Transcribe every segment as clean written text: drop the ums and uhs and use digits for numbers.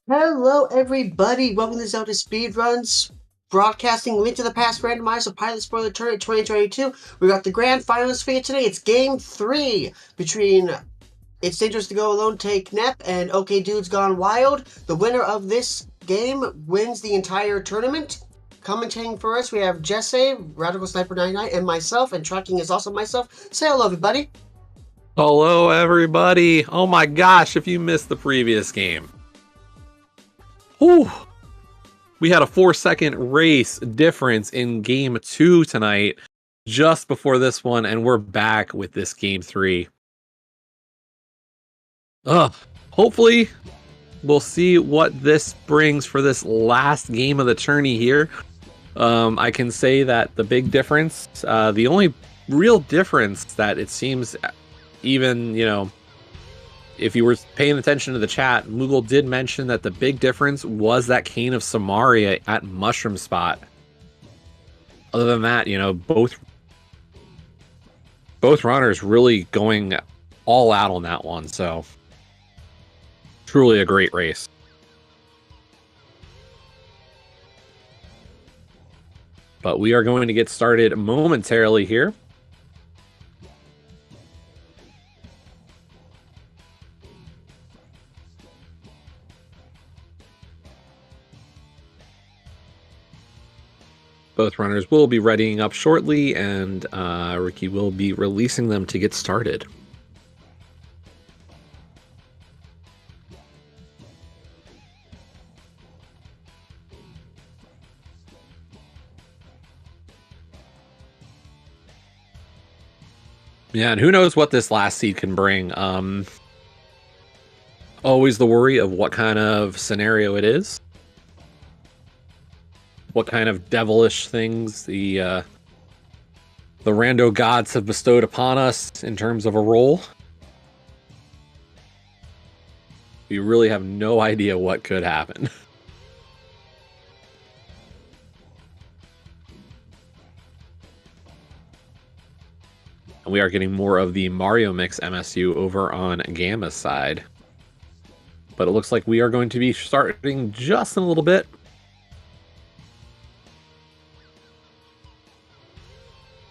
Hello, everybody. Welcome to Zelda Speedruns, broadcasting Link to the Past Randomizer Pilot Spoiler Tournament 2022. We got the grand finals for you today. It's Game 3 between It's Dangerous to Go Alone, Take Nep, and OK Dudes Gone Wild. The winner of this game wins the entire tournament. Commentating for us, we have Jesse, Radical Sniper 99, and myself, and tracking is also myself. Say hello, everybody. Hello, everybody. Oh my gosh, if you missed the previous game. Whew. We had a 4-second race difference in game 2 tonight, just before this one, and we're back with this game 3. Hopefully, we'll see what this brings for this last game of the tourney here. I can say that the big difference, the only real difference that it seems even, if you were paying attention to the chat, Moogle did mention that the big difference was that Cane of Samaria at Mushroom Spot. Other than that, both runners really going all out on that one, so truly a great race. But we are going to get started momentarily here. Both runners will be readying up shortly, and Ricky will be releasing them to get started. Yeah, and who knows what this last seed can bring. Always the worry of what kind of scenario it is. What kind of devilish things the rando gods have bestowed upon us in terms of a role. We really have no idea what could happen. And we are getting more of the Mario Mix MSU over on Gamma's side. But it looks like we are going to be starting just in a little bit.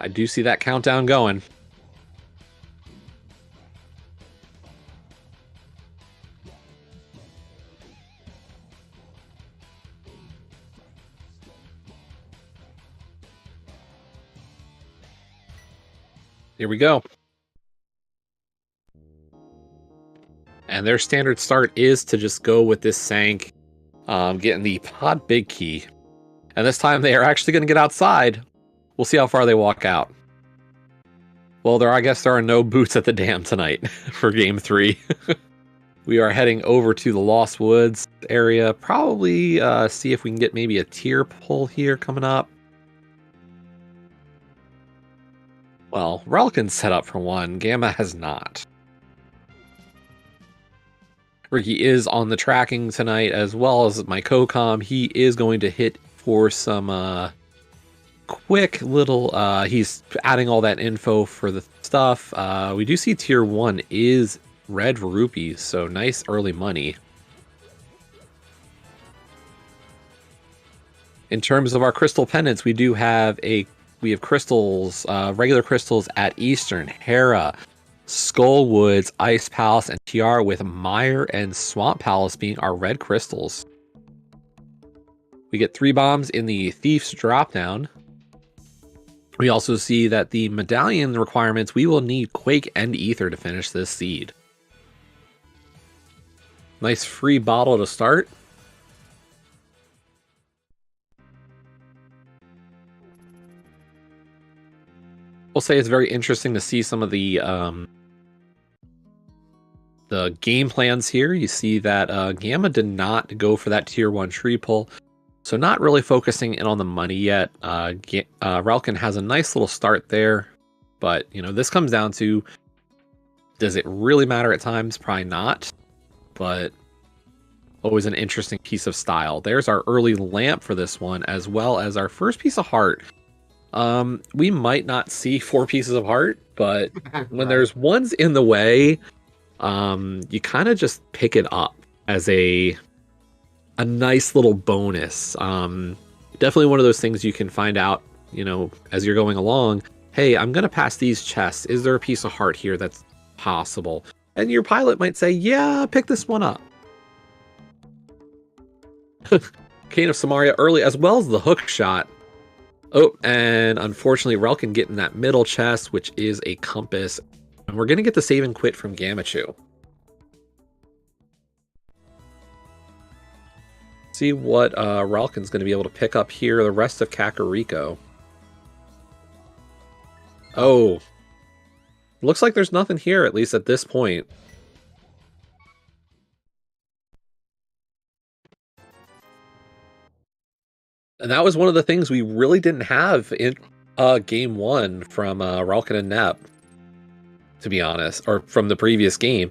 I do see that countdown going. Here we go. And their standard start is to just go with this Sank, getting the Pod Big Key. And this time they are actually going to get outside. We'll see how far they walk out. Well, I guess there are no boots at the dam tonight for Game 3. We are heading over to the Lost Woods area. Probably see if we can get maybe a tier pull here coming up. Well, Relkin's set up for one. Gamma has not. Ricky is on the tracking tonight, as well as my co-com. He is going to hit for some quick little, he's adding all that info for the stuff. We do see tier 1 is red rupees, so nice early money. In terms of our crystal pendants, we have crystals, regular crystals at Eastern, Hera, Skullwoods, Ice Palace, and TR, with Mire and Swamp Palace being our red crystals. We get 3 bombs in the Thief's dropdown. We also see that the medallion requirements, we will need Quake and Ether to finish this seed. Nice free bottle to start. I'll say it's very interesting to see some of the game plans here. You see that Gamma did not go for that tier 1 tree pull. So not really focusing in on the money yet. Relkin has a nice little start there. But, this comes down to, does it really matter at times? Probably not. But always an interesting piece of style. There's our early lamp for this one, as well as our first piece of heart. We might not see 4 pieces of heart, but when there's ones in the way, you kind of just pick it up as a a nice little bonus. Definitely one of those things you can find out, as you're going along. Hey, I'm gonna pass these chests. Is there a piece of heart here that's possible? And your pilot might say, yeah, pick this one up. Cane of Samaria early, as well as the hook shot. Oh, and unfortunately, Relkin getting that middle chest, which is a compass. And we're going to get the save and quit from Gamachu. See what Relkin's going to be able to pick up here. The rest of Kakariko. Oh. Looks like there's nothing here, at least at this point. And that was one of the things we really didn't have in game 1 from Relkin and Nep, to be honest, or from the previous game.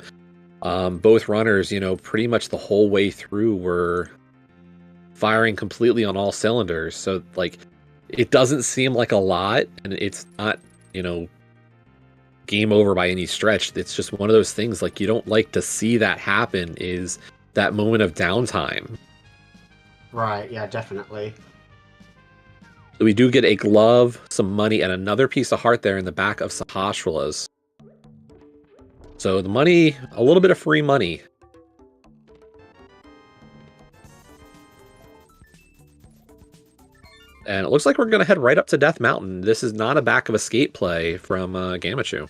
Both runners, pretty much the whole way through were firing completely on all cylinders. So, like, it doesn't seem like a lot, and it's not, game over by any stretch. It's just one of those things, like, you don't like to see that happen, is that moment of downtime. Right, yeah, definitely. So we do get a glove, some money, and another piece of heart there in the back of Sahasrala's. So the money, a little bit of free money. And it looks like we're going to head right up to Death Mountain. This is not a back of escape play from Gamachu.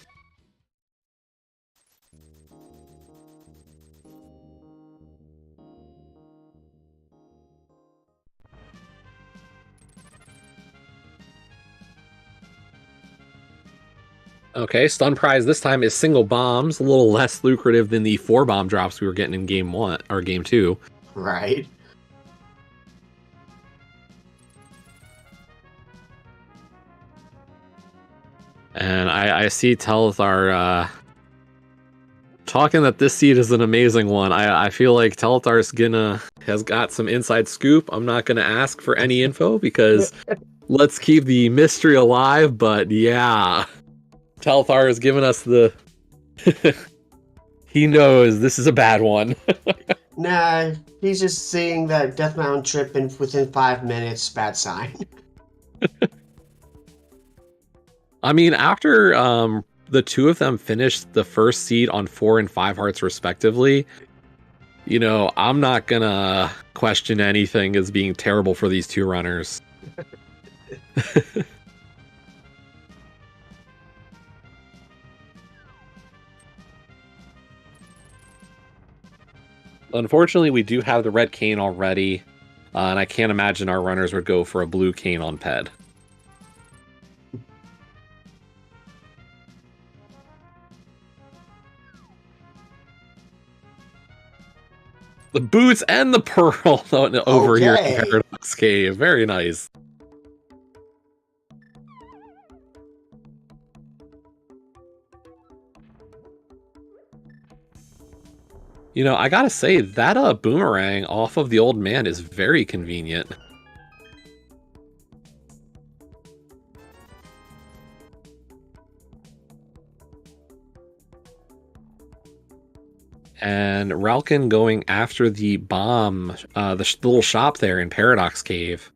Okay, stun prize this time is single bombs, a little less lucrative than the 4 bomb drops we were getting in game 1 or game 2. Right. And I see Telethar talking that this seed is an amazing one. I feel like Telethar's has got some inside scoop. I'm not gonna ask for any info because let's keep the mystery alive. But yeah, Telethar has given us the. He knows this is a bad one. Nah, he's just seeing that Death Mountain trip within 5 minutes. Bad sign. I mean, after the two of them finished the first seed on 4 and 5 hearts respectively, I'm not gonna question anything as being terrible for these two runners. Unfortunately, we do have the red cane already, and I can't imagine our runners would go for a blue cane on Ped. The boots and the pearl over here in Paradox Cave. Very nice. I gotta say, that boomerang off of the old man is very convenient. And Ralkin going after the bomb, the little shop there in Paradox Cave.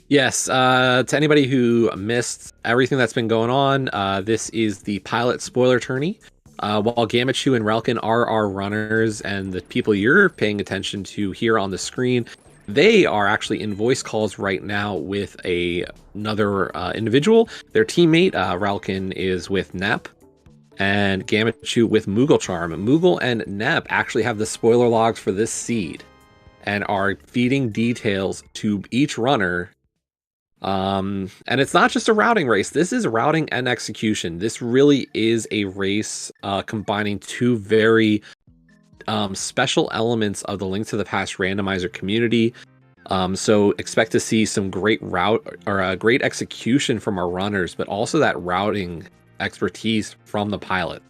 Yes, to anybody who missed everything that's been going on, this is the pilot spoiler tourney. While Gamachu and Ralkin are our runners and the people you're paying attention to here on the screen, they are actually in voice calls right now with another individual. Their teammate, Ralkin, is with Nep, and Gamachu with Moogle Charm. Moogle and Nep actually have the spoiler logs for this seed and are feeding details to each runner. And it's not just a routing race. This is routing and execution. This really is a race combining two very special elements of the Link to the Past randomizer community. So expect to see some great great execution from our runners, but also that routing expertise from the pilot.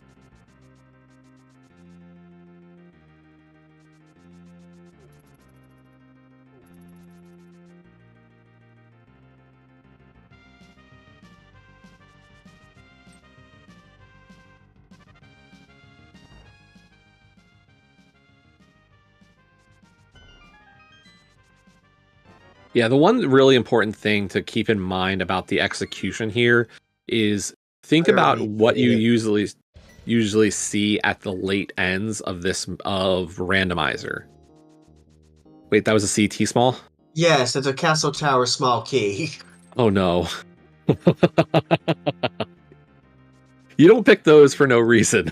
Yeah, the one really important thing to keep in mind about the execution here is think about Very what you creative. usually see at the late ends of randomizer. Wait, that was a CT small? Yes, it's a castle tower small key. Oh no. You don't pick those for no reason.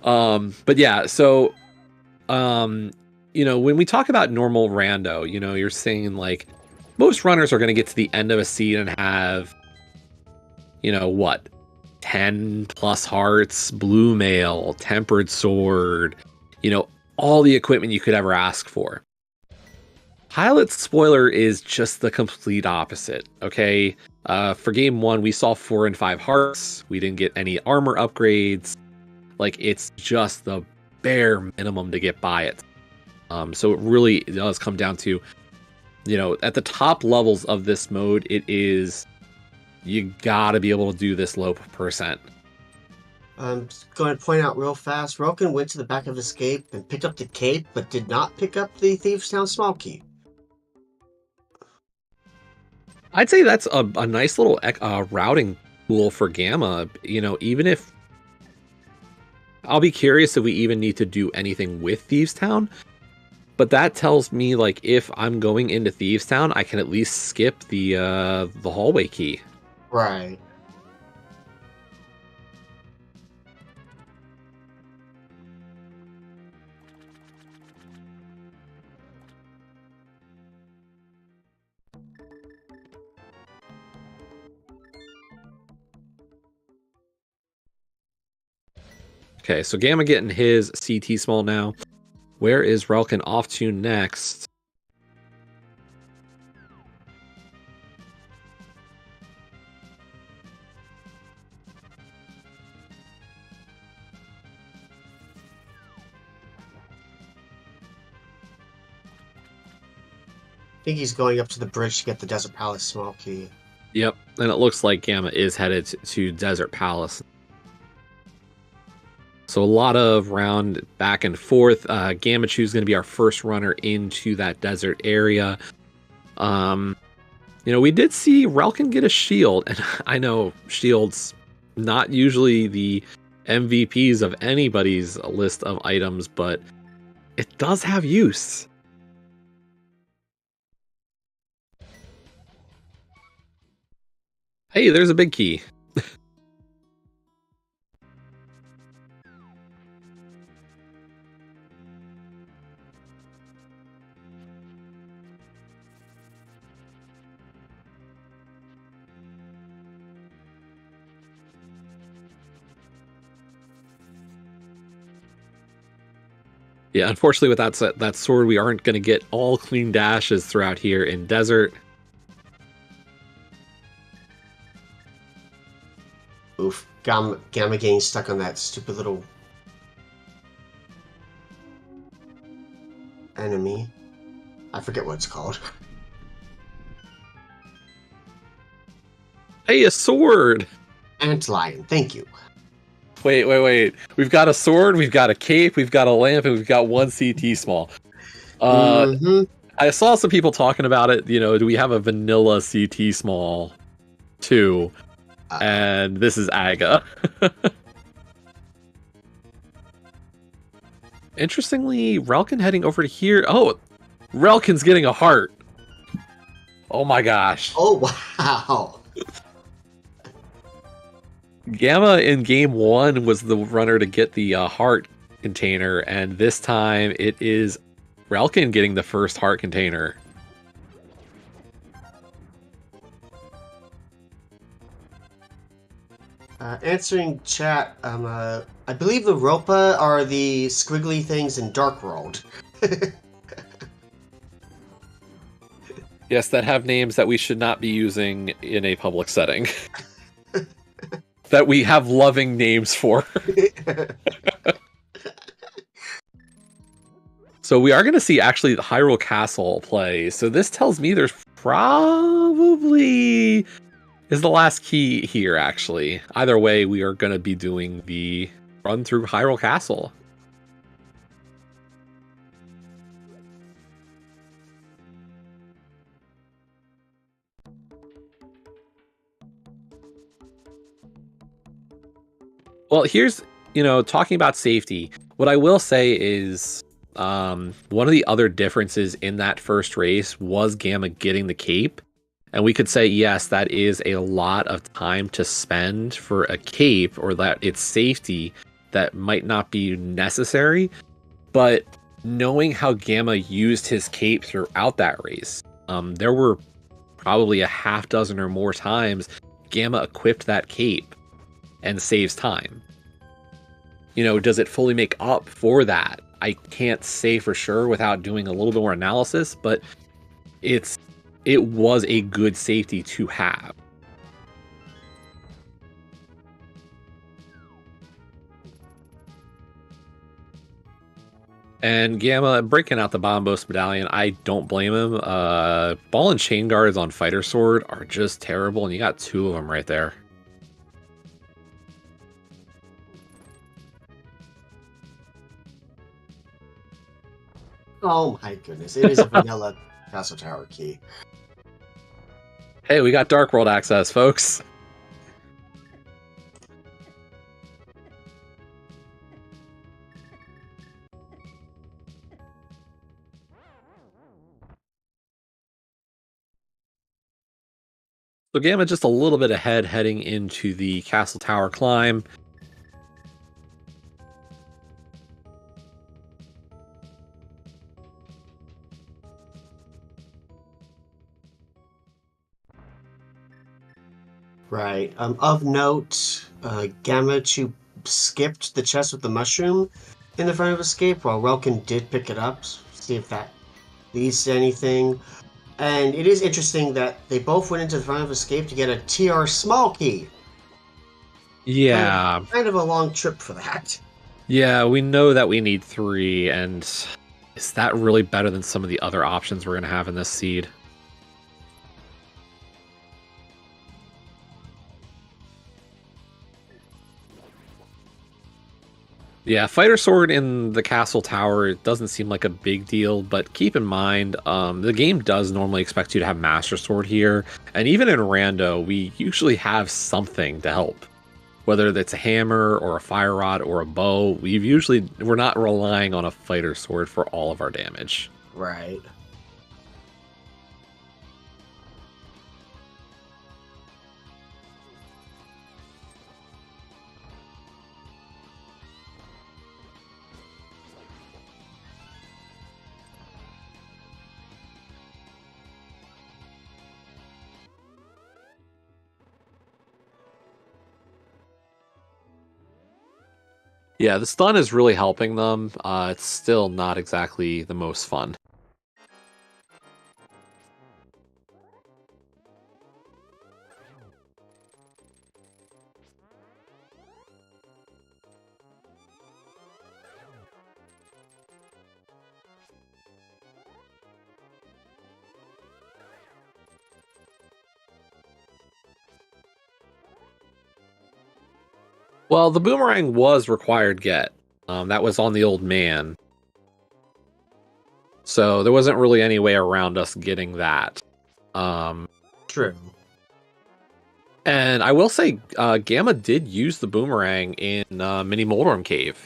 But yeah, so when we talk about normal rando, you're saying like most runners are going to get to the end of a seed and have, what, 10 plus hearts, blue mail, tempered sword, all the equipment you could ever ask for. Pilot's spoiler is just the complete opposite. Okay. For game 1, we saw 4 and 5 hearts. We didn't get any armor upgrades. Like, it's just the bare minimum to get by it. So it really does come down to, at the top levels of this mode, you gotta be able to do this low percent. I'm going to point out real fast, Roken went to the back of Escape and picked up the cape, but did not pick up the Thieves Town small key. I'd say that's a nice little routing tool for Gamma. Even if I'll be curious if we even need to do anything with Thieves Town. But that tells me, like, if I'm going into Thieves Town, I can at least skip the hallway key. Right. Okay, so Gamma getting his CT small now. Where is Relkin off to next? I think he's going up to the bridge to get the Desert Palace small key. Yep, and it looks like Gamma is headed to Desert Palace. So a lot of round back and forth. Gamma Chew is going to be our first runner into that desert area. We did see Relkin get a shield, and I know shields not usually the MVPs of anybody's list of items, but it does have use. Hey, there's a big key. Yeah, unfortunately, with that sword, we aren't going to get all clean dashes throughout here in Desert. Oof. Gamma getting stuck on that stupid little enemy. I forget what it's called. Hey, a sword! Antlion, thank you. Wait. We've got a sword, we've got a cape, we've got a lamp, and we've got one CT small. I saw some people talking about it, do we have a vanilla CT small too? And this is Aga. Interestingly, Relkin heading over to here. Oh, Relkin's getting a heart. Oh my gosh. Oh, wow. Gamma in game 1 was the runner to get the heart container, and this time it is Relkin getting the first heart container. Answering chat, I believe the Ropa are the squiggly things in Dark World. Yes, that have names that we should not be using in a public setting. That we have loving names for. So we are going to see actually the Hyrule Castle play. So this tells me there's probably is the last key here, actually. Either way, we are going to be doing the run through Hyrule Castle. Well, here's, talking about safety, what I will say is one of the other differences in that first race was Gamma getting the cape. And we could say, yes, that is a lot of time to spend for a cape, or that it's safety that might not be necessary. But knowing how Gamma used his cape throughout that race, there were probably a half dozen or more times Gamma equipped that cape and saves time. Does it fully make up for that? I can't say for sure without doing a little bit more analysis, but it was a good safety to have. And Gamma breaking out the Bombos medallion, I don't blame him. Ball and chain guards on Fighter Sword are just terrible, and you got two of them right there. Oh my goodness, it is a vanilla Castle Tower key. Hey, we got Dark World access, folks. So Gamma just a little bit ahead heading into the Castle Tower climb. Right. Of note, Gamma skipped the chest with the mushroom in the front of escape, while Relkin did pick it up. See if that leads to anything. And it is interesting that they both went into the front of escape to get a TR small key. Yeah. Kind of a long trip for that. Yeah, we know that we need 3, and is that really better than some of the other options we're going to have in this seed? Yeah, Fighter Sword in the Castle Tower, it doesn't seem like a big deal, but keep in mind, the game does normally expect you to have Master Sword here, and even in Rando, we usually have something to help. Whether that's a hammer or a fire rod or a bow, we're not relying on a Fighter Sword for all of our damage. Right. Yeah, the stun is really helping them. It's still not exactly the most fun. Well, the boomerang was required get. That was on the old man. So there wasn't really any way around us getting that. True. And I will say, Gamma did use the boomerang in Mini Moldorm Cave.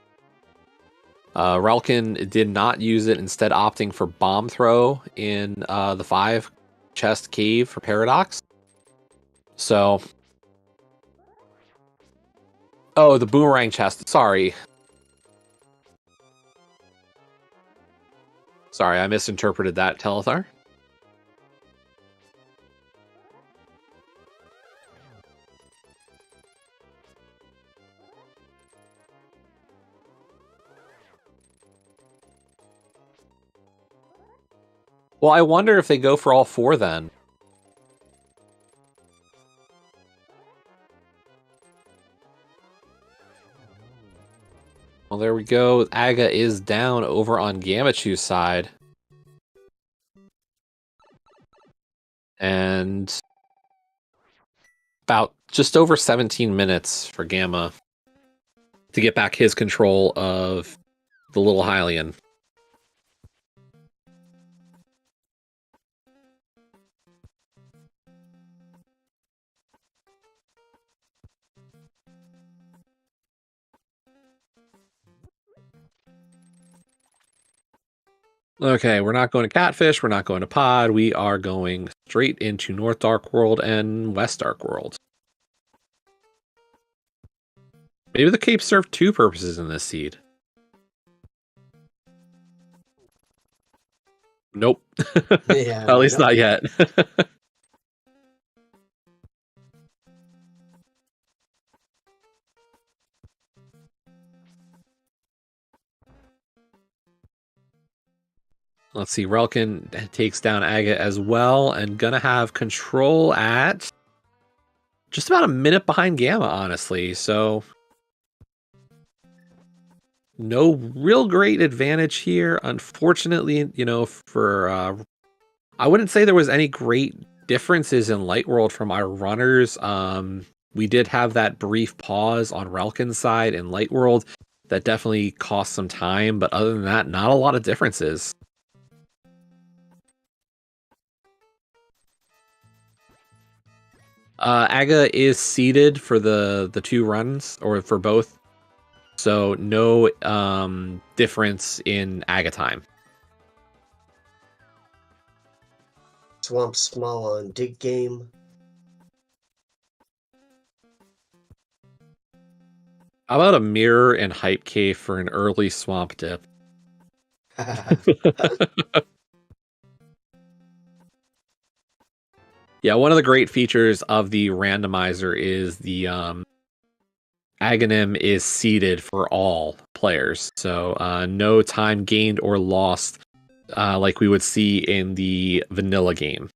Relkin did not use it, instead opting for Bomb Throw in the 5 chest cave for Paradox. So... Oh, the boomerang chest. Sorry. Sorry, I misinterpreted that, Telethar. Well, I wonder if they go for all 4 then. Well, there we go. Aga is down over on Gamachu's side. And about just over 17 minutes for Gamma to get back his control of the little Hylian. Okay, we're not going to Catfish. We're not going to Pod. We are going straight into North Dark World and West Dark World. Maybe the Cape serve two purposes in this seed. Nope. Yeah, At least nope. not yet. Let's see. Relkin takes down Aga as well and gonna have control at just about a minute behind Gamma, honestly. So no real great advantage here. Unfortunately, for I wouldn't say there was any great differences in Light World from our runners. We did have that brief pause on Relkin's side in Light World that definitely cost some time, but other than that, not a lot of differences. Aga is seeded for the two runs, or for both, so no difference in Aga time. Swamp Small on Dig Game. How about a mirror and hype cave for an early swamp dip? Yeah, one of the great features of the randomizer is the Aghanim is seeded for all players. So no time gained or lost like we would see in the vanilla game.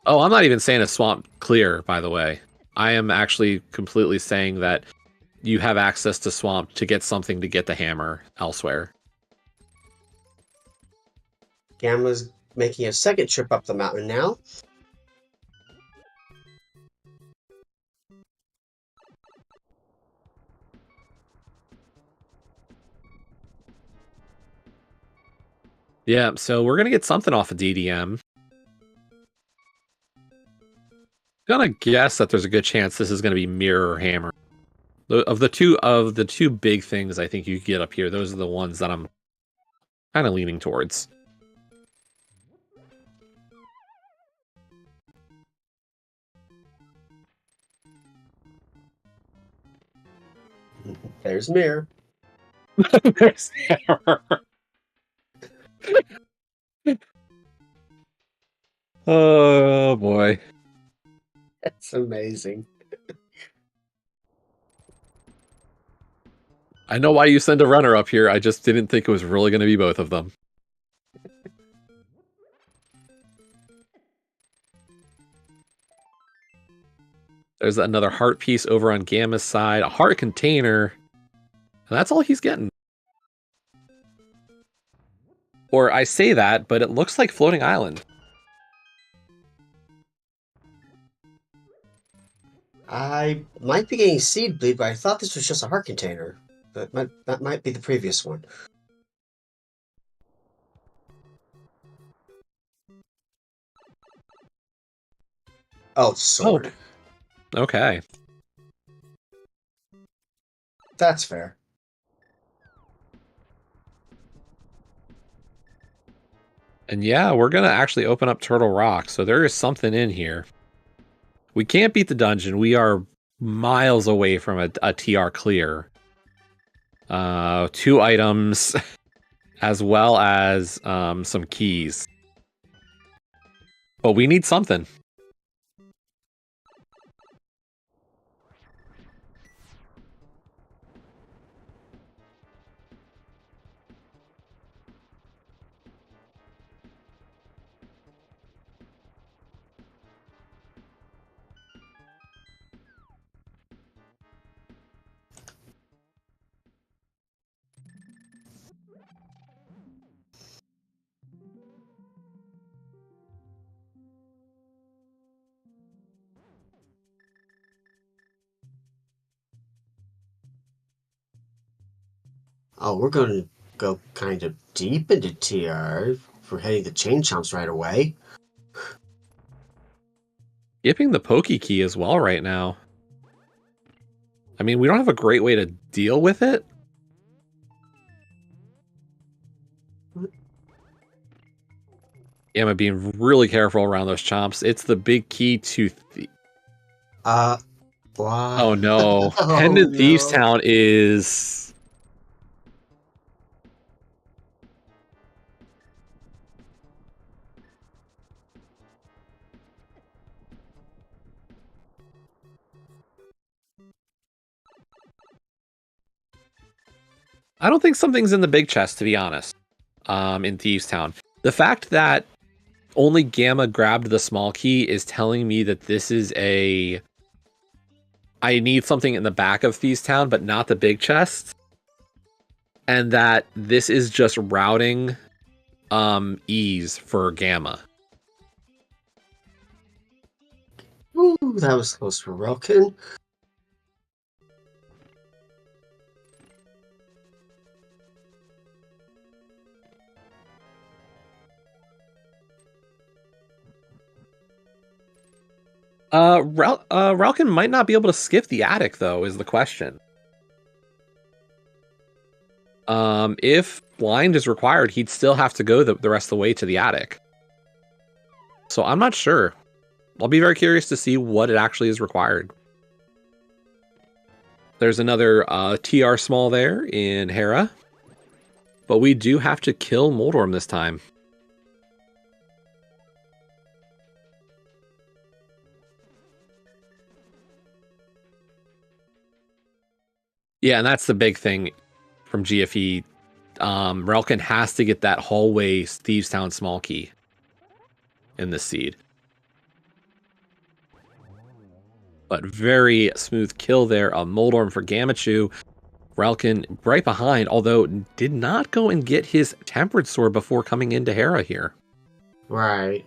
Oh, I'm not even saying a swamp clear, by the way. I am actually completely saying that you have access to swamp to get something to get the hammer elsewhere. Gamma's making a second trip up the mountain now. Yeah, so we're going to get something off of DDM. Gonna guess that there's a good chance this is going to be mirror or hammer. Of the two big things I think you get up here, those are the ones that I'm kind of leaning towards. There's mirror. There's hammer. Oh boy. That's amazing. I know why you send a runner up here. I just didn't think it was really going to be both of them. There's another heart piece over on Gamma's side. A heart container. And that's all he's getting. Or I say that, but it looks like Floating Island. I might be getting seed bleed, but I thought this was just a heart container. That might be the previous one. Oh, sword. Oh. Okay. That's fair. And yeah, we're going to actually open up Turtle Rock, so there is something in here. We can't beat the dungeon. We are miles away from a TR clear. 2 items, as well as some keys. But we need something. Oh, we're going to go kind of deep into TR. We're heading to Chain Chomps right away. Skipping the Pokey Key as well right now. I mean, we don't have a great way to deal with it, Gamma being really careful around those chomps. It's the big key to... Wow. Oh no. Oh Pendant Thieves no. Town is... I don't think something's in the big chest, to be honest, in Thieves Town. The fact that only Gamma grabbed the small key is telling me that this is a... I need something in the back of Thieves Town, but not the big chest. And that this is just routing ease for Gamma. Ooh, that was close for Relkin. Ralkin might not be able to skip the attic, though, is the question. If blind is required, he'd still have to go the rest of the way to the attic. So I'm not sure. I'll be very curious to see what it actually is required. There's another TR small there in Hera. But we do have to kill Moldorm this time. Yeah, and that's the big thing from GFE. Relkin has to get that hallway Thieves Town small key in this seed. But very smooth kill there of Moldorm for Gamachu. Relkin right behind, although did not go and get his Tempered Sword before coming into Hera here. Right.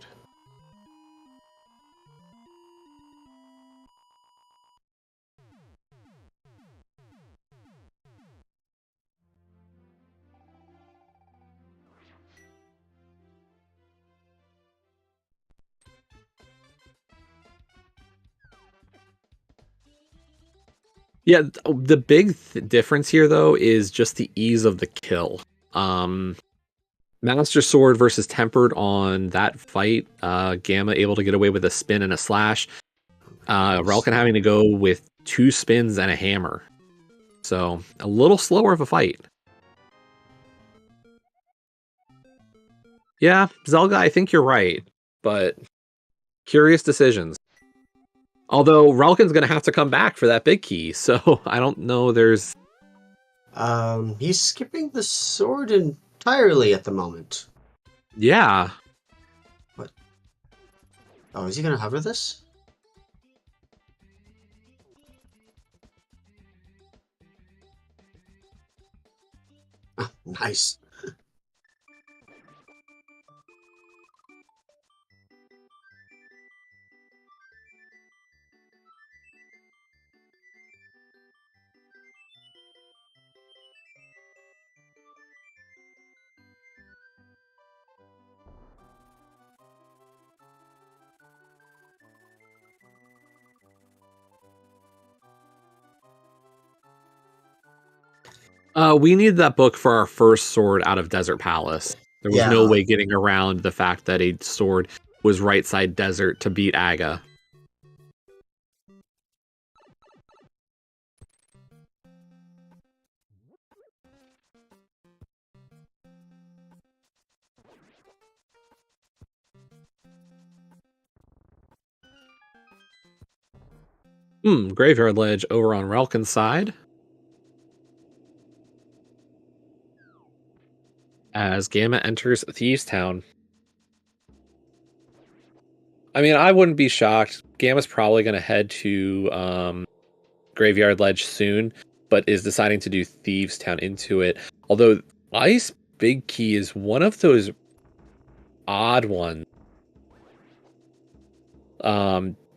Yeah, the big difference here, though, is just the ease of the kill. Master Sword versus Tempered on that fight. Gamma able to get away with a spin and a slash. Relkin having to go with 2 spins and a hammer. So, a little slower of a fight. Yeah, Zelda, I think you're right. But, curious decisions. Although, Relkin's going to have to come back for that big key. So, I don't know there's... He's skipping the sword entirely at the moment. Yeah. What? Oh, is he gonna hover this? Ah, nice. We needed that book for our first sword out of Desert Palace. There was no Yeah. way getting around the fact that a sword was right side desert to beat Aga. Graveyard Ledge over on Relkin's side. As Gamma enters Thieves Town. I mean, I wouldn't be shocked. Gamma's probably going to head to Graveyard Ledge soon, but is deciding to do Thieves Town into it. Although Ice Big Key is one of those odd ones.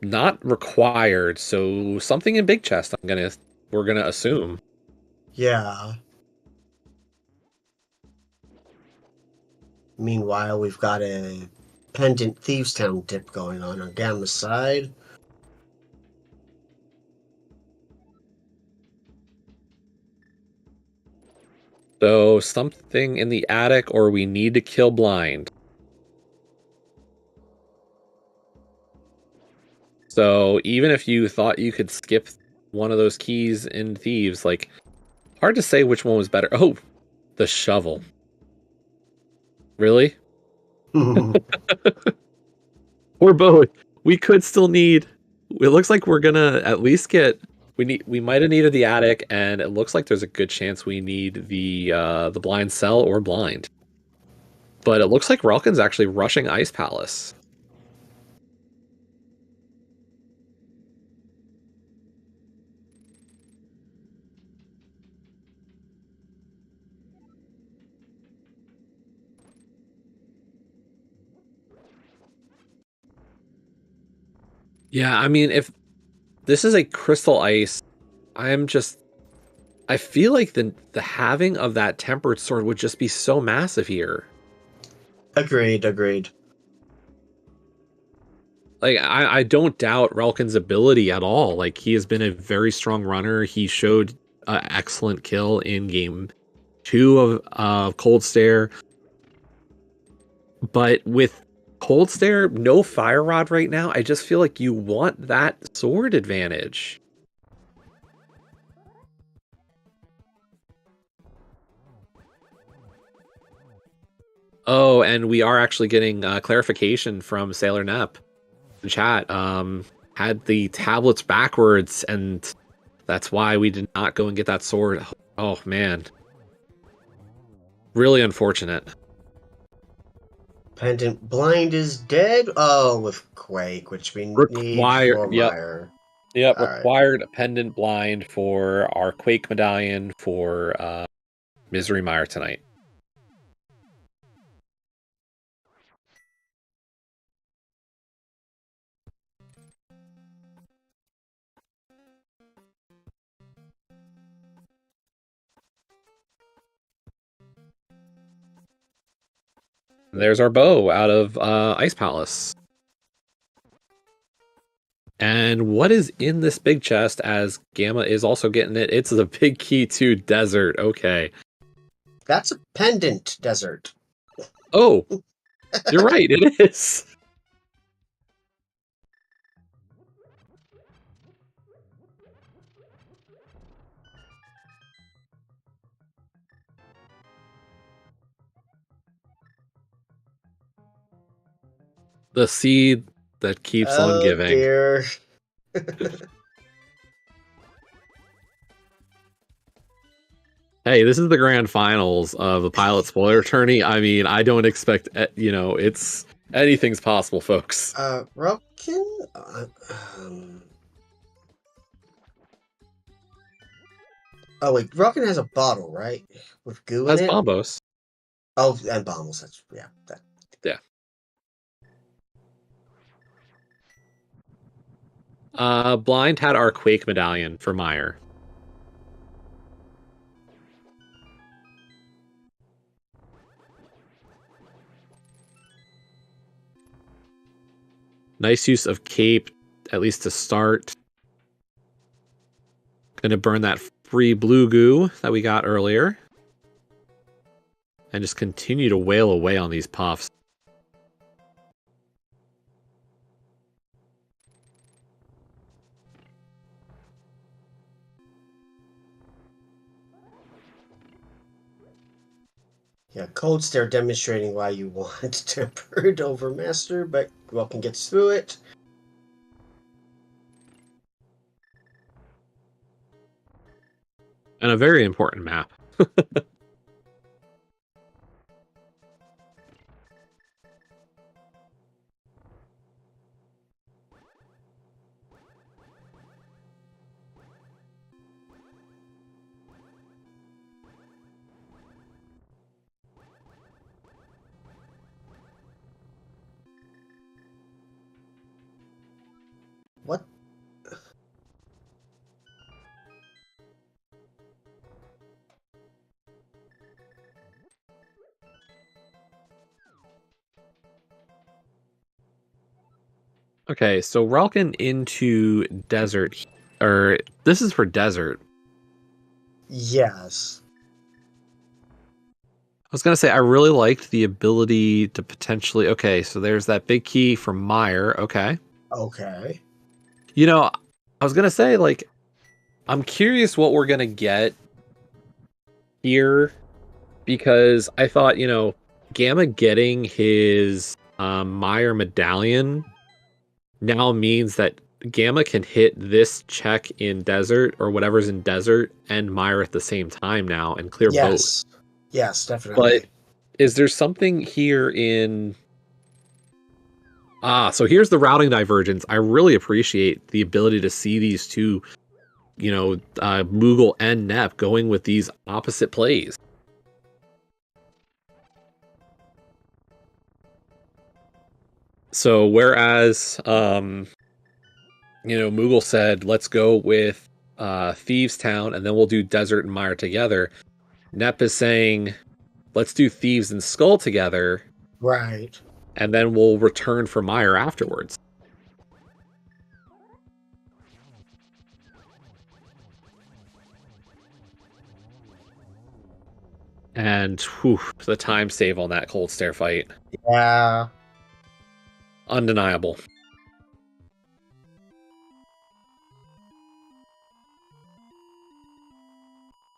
Not required, so something in Big Chest we're gonna assume. Yeah. Meanwhile, we've got a Pendant Thieves Town dip going on Gamma's side. So something in the attic, or we need to kill blind. So even if you thought you could skip one of those keys in Thieves, like, hard to say which one was better. Oh, the shovel. Really? Or both. We could still need. It looks like we're gonna at least get. We might have needed the attic, and it looks like there's a good chance we need the blind cell or blind. But it looks like Relkin's actually rushing Ice Palace. Yeah, I mean, if this is a crystal ice, I feel like the having of that tempered sword would just be so massive here. Agreed. Like, I don't doubt Relkin's ability at all. Like, he has been a very strong runner. He showed an excellent kill in game 2 of Cold Stare. But with Cold Stare, no Fire Rod right now, I just feel like you want that sword advantage. Oh, and we are actually getting clarification from Sailor Nep in chat. Had the tablets backwards, and that's why we did not go and get that sword. Oh, man. Really unfortunate. Pendant Blind is dead? Oh, with Quake, which we need for Meyer. Yep, required a pendant blind for our Quake medallion for Misery Mire tonight. There's our bow out of Ice Palace. And what is in this big chest, as Gamma is also getting it? It's the big key to Desert. Okay. That's a pendant desert. Oh, you're right. It is. The seed that keeps on giving. Dear. Hey, this is the grand finals of the pilot spoiler tourney. I mean, I don't expect, it's anything's possible, folks. Relkin? Oh, wait, Relkin has a bottle, right? With goo in That's it? Bombos. Oh, and bombs. That's, yeah. Yeah. Blind had our Quake medallion for Meyer. Nice use of cape, at least to start. Gonna burn that free blue goo that we got earlier. And just continue to wail away on these puffs. Yeah, Cold Stare demonstrating why you want Tempered over Master, but Relkin gets through it. And a very important map. What? Okay, so Relkin into Desert, or this is for Desert. Yes. I was gonna say I really liked the ability to potentially. Okay, so there's that big key from Meyer. Okay. Okay. You know, I was gonna say, like, I'm curious what we're gonna get here, because I thought, Gamma getting his Meyer medallion now means that Gamma can hit this check in desert or whatever's in desert and Meyer at the same time now and clear both. Yes. Yes, But definitely. is there something here in... so here's the routing divergence. I really appreciate the ability to see these two, Moogle and Nep going with these opposite plays. So whereas, Moogle said, let's go with Thieves Town and then we'll do Desert and Mire together, Nep is saying, let's do Thieves and Skull together. Right. And then we'll return for Mire afterwards. And the time save on that cold stare fight. Yeah. Undeniable.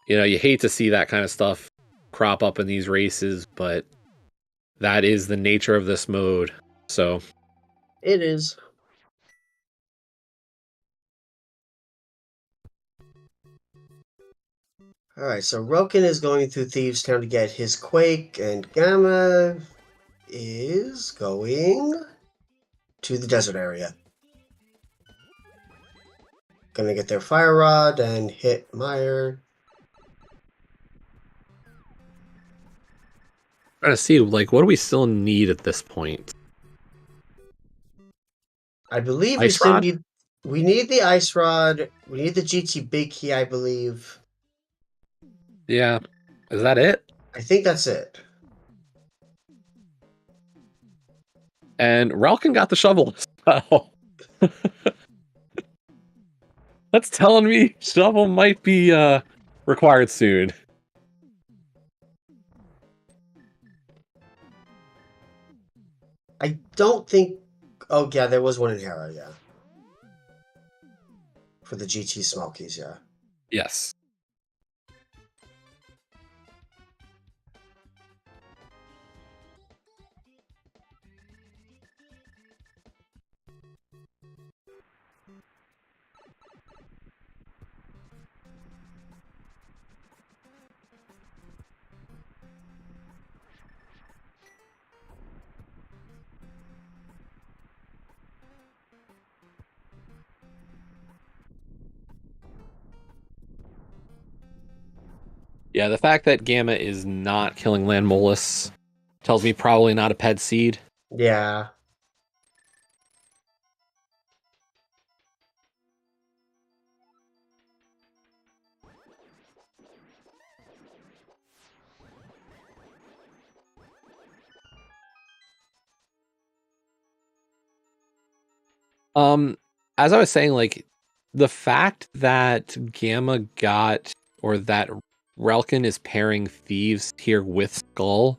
You hate to see that kind of stuff crop up in these races, but that is the nature of this mode. So it is. Alright, so Roken is going through Thieves Town to get his Quake, and Gamma is going to the desert area. Gonna get their Fire Rod and hit Meyer. Trying to see, what do we still need at this point? I believe Ice Rod? we need the Ice Rod. We need the GT Big Key, I believe. Yeah. Is that it? I think that's it. And Relkin got the shovel. Oh. That's telling me shovel might be required soon. I don't think... Oh, yeah, there was one in Hera, yeah. For the GT Smokies, yeah. Yes. Yeah, the fact that Gamma is not killing Landmolus tells me probably not a Ped Seed. Yeah. As I was saying, the fact that Gamma got, or that Relkin is pairing Thieves here with Skull,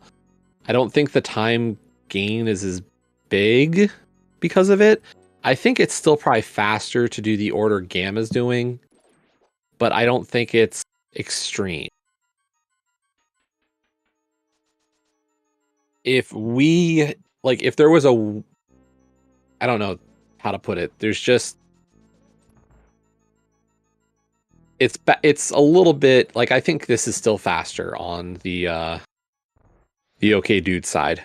I don't think the time gain is as big because of it. I think it's still probably faster to do the order Gamma's doing, but I don't think it's extreme. If there was I don't know how to put it. There's just, it's a little bit, I think this is still faster on the OK Dude side.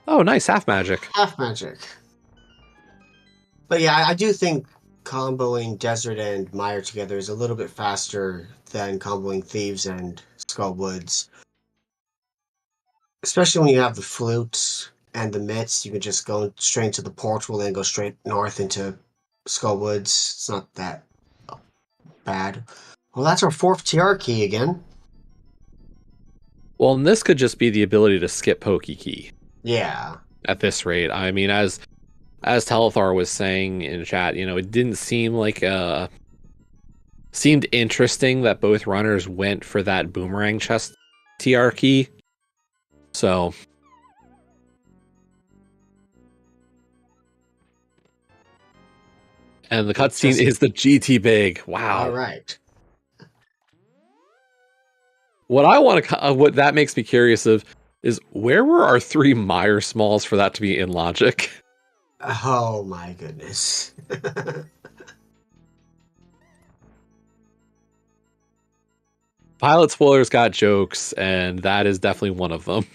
Oh, nice, half magic. Half magic. But yeah, I do think comboing Desert and Mire together is a little bit faster than comboing Thieves and Skullwoods. Especially when you have the flutes and the mitts, you can just go straight into the portal and go straight north into Skullwoods. It's not that bad. Well, that's our 4th TR key again. Well, and this could just be the ability to skip Pokey Key. Yeah. At this rate. I mean, as Telethar was saying in chat, it didn't seem seemed interesting that both runners went for that boomerang chest TR key. So And the cutscene is the GT Big. Wow. All right. What I want to, what that makes me curious of is where were our 3 Meyer Smalls for that to be in logic? Oh my goodness. Pilot spoilers got jokes, and that is definitely one of them.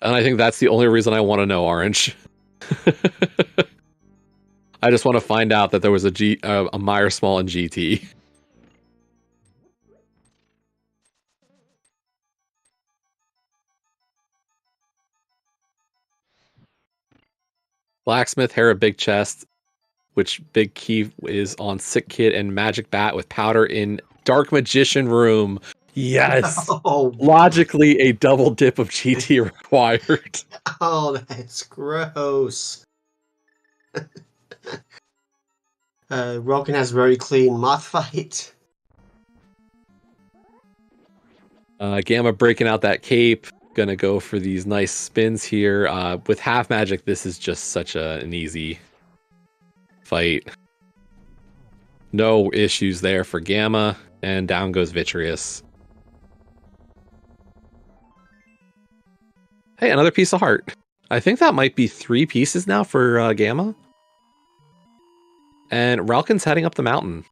And I think that's the only reason I want to know, Orange. I just want to find out that there was a Meyer Small in GT. Blacksmith, Hera, Big Chest, which Big Key is on Sick Kid, and Magic Bat with Powder in Dark Magician Room. Yes! Oh, Logically, a double dip of GT required. oh, that's gross. Roken has very clean moth fight. Gamma breaking out that cape. Gonna go for these nice spins here. With half magic, this is just such an easy fight. No issues there for Gamma, and down goes Vitreous. Hey, another piece of heart. I think that might be 3 pieces now for Gamma. And Ralkin's heading up the mountain.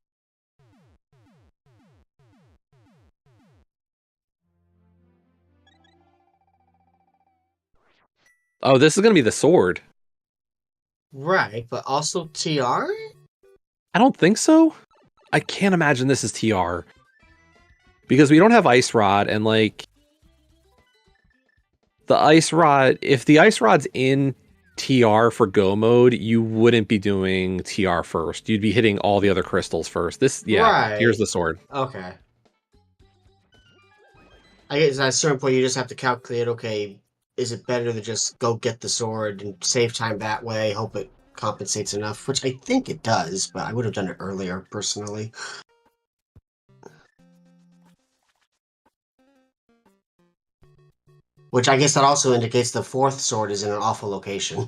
Oh, this is going to be the sword. Right, but also TR? I don't think so. I can't imagine this is TR. Because we don't have Ice Rod, and like... The Ice Rod... If the Ice Rod's in TR for Go mode, you wouldn't be doing TR first. You'd be hitting all the other crystals first. This, yeah, Right. Here's the sword. Okay. I guess at a certain point you just have to calculate, okay, is it better to just go get the sword and save time that way, hope it compensates enough, which I think it does, but I would have done it earlier, personally. Which I guess that also indicates the 4th sword is in an awful location.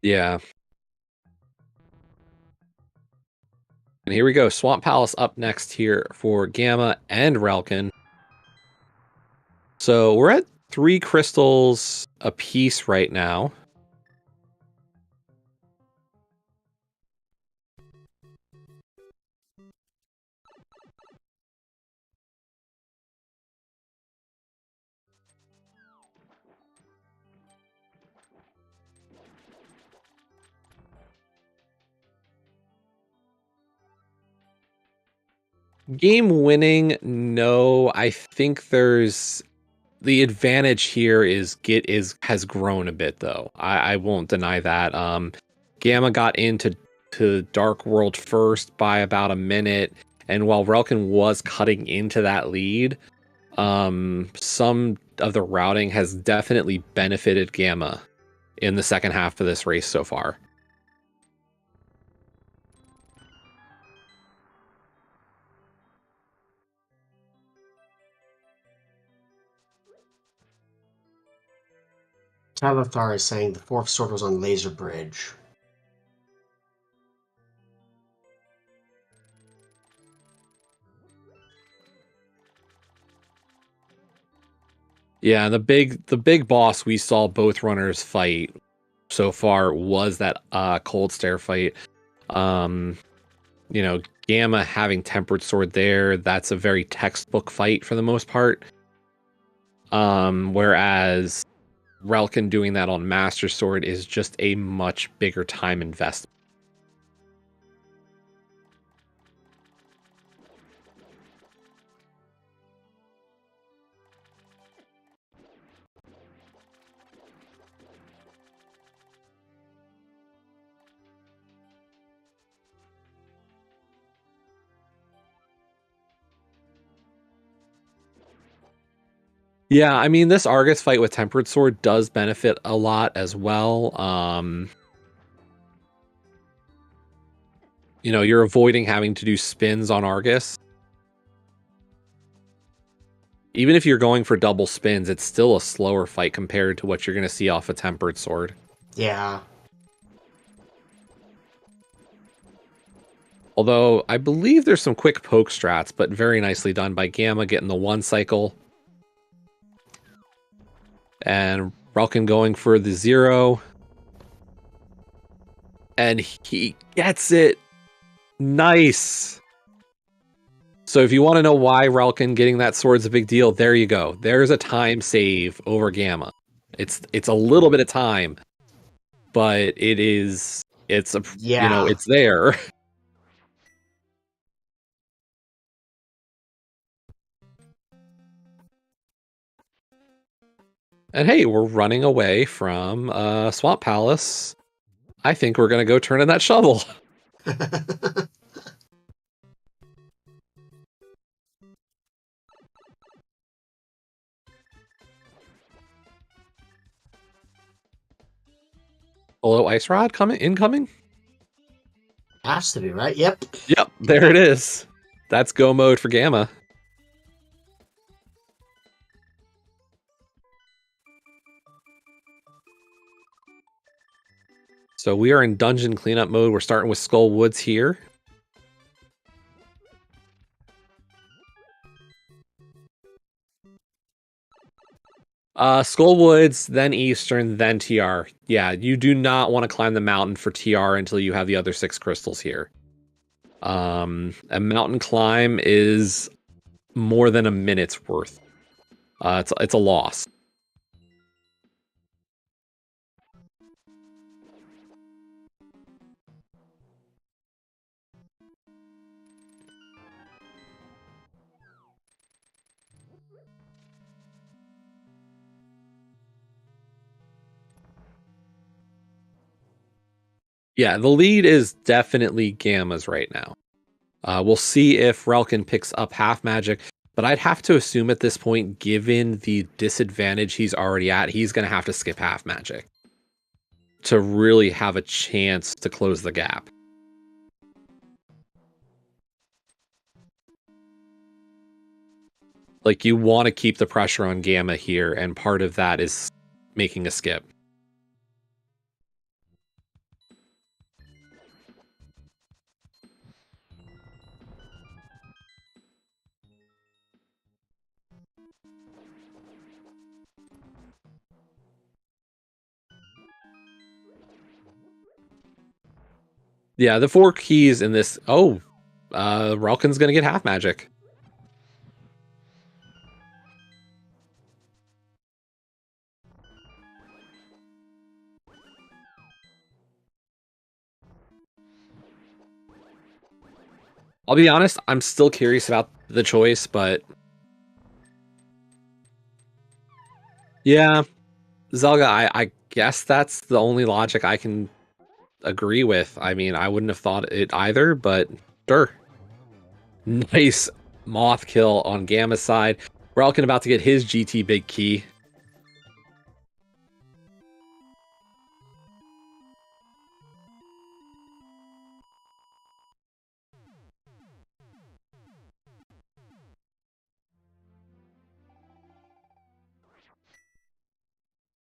Yeah. And here we go. Swamp Palace up next here for Gamma and Relkin. So we're at 3 crystals apiece right now. Game winning, no. I think there's the advantage here is has grown a bit though. I won't deny that. Gamma got into Dark World first by about a minute, and while Relkin was cutting into that lead, some of the routing has definitely benefited Gamma in the second half of this race so far. Talathar is saying the 4th sword was on Laser Bridge. Yeah, the big boss we saw both runners fight so far was that Cold Stare fight. You know, Gamma having Tempered Sword there, that's a very textbook fight for the most part. Whereas Relkin doing that on Master Sword is just a much bigger time investment. Yeah, I mean, this Argus fight with Tempered Sword does benefit a lot as well. You know, you're avoiding having to do spins on Argus. Even if you're going for double spins, it's still a slower fight compared to what you're going to see off a Tempered Sword. Yeah. Although, I believe there's some quick poke strats, but very nicely done by Gamma getting the 1 cycle. And Relkin going for the 0. And he gets it. Nice. So if you want to know why Relkin getting that sword's a big deal, there you go. There's a time save over Gamma. It's a little bit of time, but it's it's there. And hey, we're running away from Swamp Palace. I think we're gonna go turn in that shovel. Hello, Ice Rod incoming? Has to be, right? Yep. Yep, there it is. That's go mode for Gamma. So we are in dungeon cleanup mode. We're starting with Skull Woods here. Skull Woods, then Eastern, then TR. Yeah, you do not want to climb the mountain for TR until you have the other 6 crystals here. A mountain climb is more than a minute's worth. It's a loss. Yeah, the lead is definitely Gamma's right now. We'll see if Relkin picks up half magic, but I'd have to assume at this point, given the disadvantage he's already at, he's going to have to skip half magic to really have a chance to close the gap. Like, you want to keep the pressure on Gamma here, and part of that is making a skip. Yeah, the 4 keys in this... Oh, Relkin's going to get half magic. I'll be honest, I'm still curious about the choice, but... Yeah, Zelda, I guess that's the only logic I can agree with. I mean, I wouldn't have thought it either, but sure. Nice moth kill on Gamma's side. Relkin about to get his GT big key.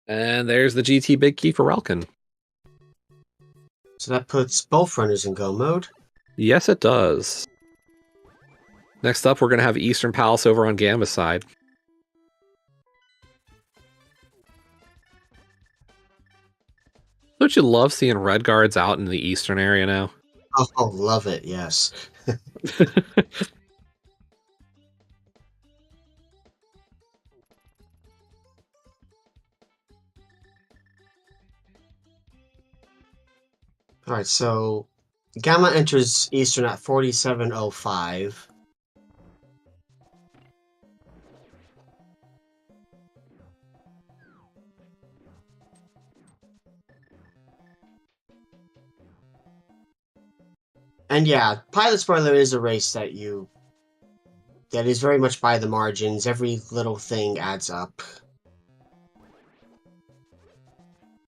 And there's the GT big key for Relkin. So that puts both runners in go mode. Yes, it does. Next up, we're going to have Eastern Palace over on Gamma's side. Don't you love seeing red guards out in the Eastern area now? Oh, love it, yes. Alright, so Gamma enters Eastern at 47:05. And yeah, Pilot Spoiler is a race that is very much by the margins. Every little thing adds up.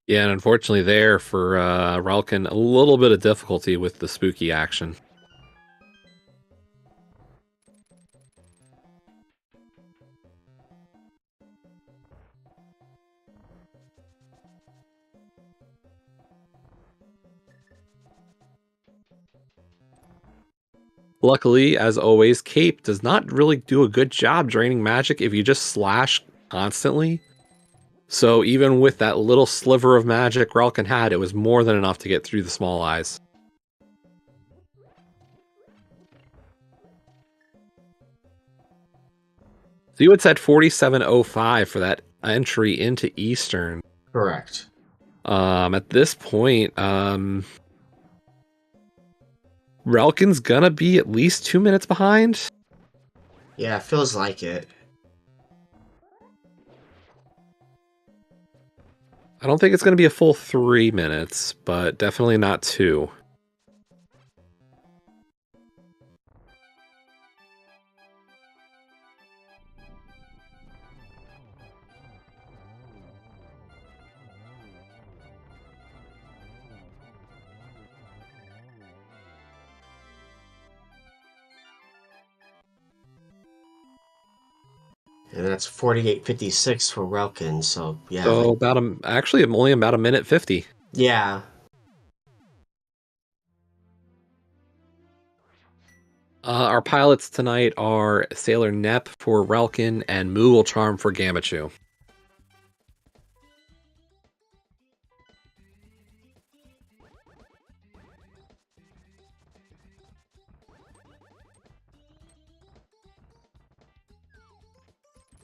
Yeah, and unfortunately there for Relkin, a little bit of difficulty with the spooky action. Luckily, as always, Cape does not really do a good job draining magic if you just slash constantly. So even with that little sliver of magic Relkin had, it was more than enough to get through the small eyes. So you had said 4705 for that entry into Eastern. Correct. At this point, Relkin's gonna be at least 2 minutes behind. Yeah, it feels like it. I don't think it's gonna be a full 3 minutes, but definitely not 2. And that's 48:56 for Relkin, so yeah. So about actually only about a minute 50. Yeah. Our pilots tonight are Sailor Nep for Relkin and Moogle Charm for Gamachu.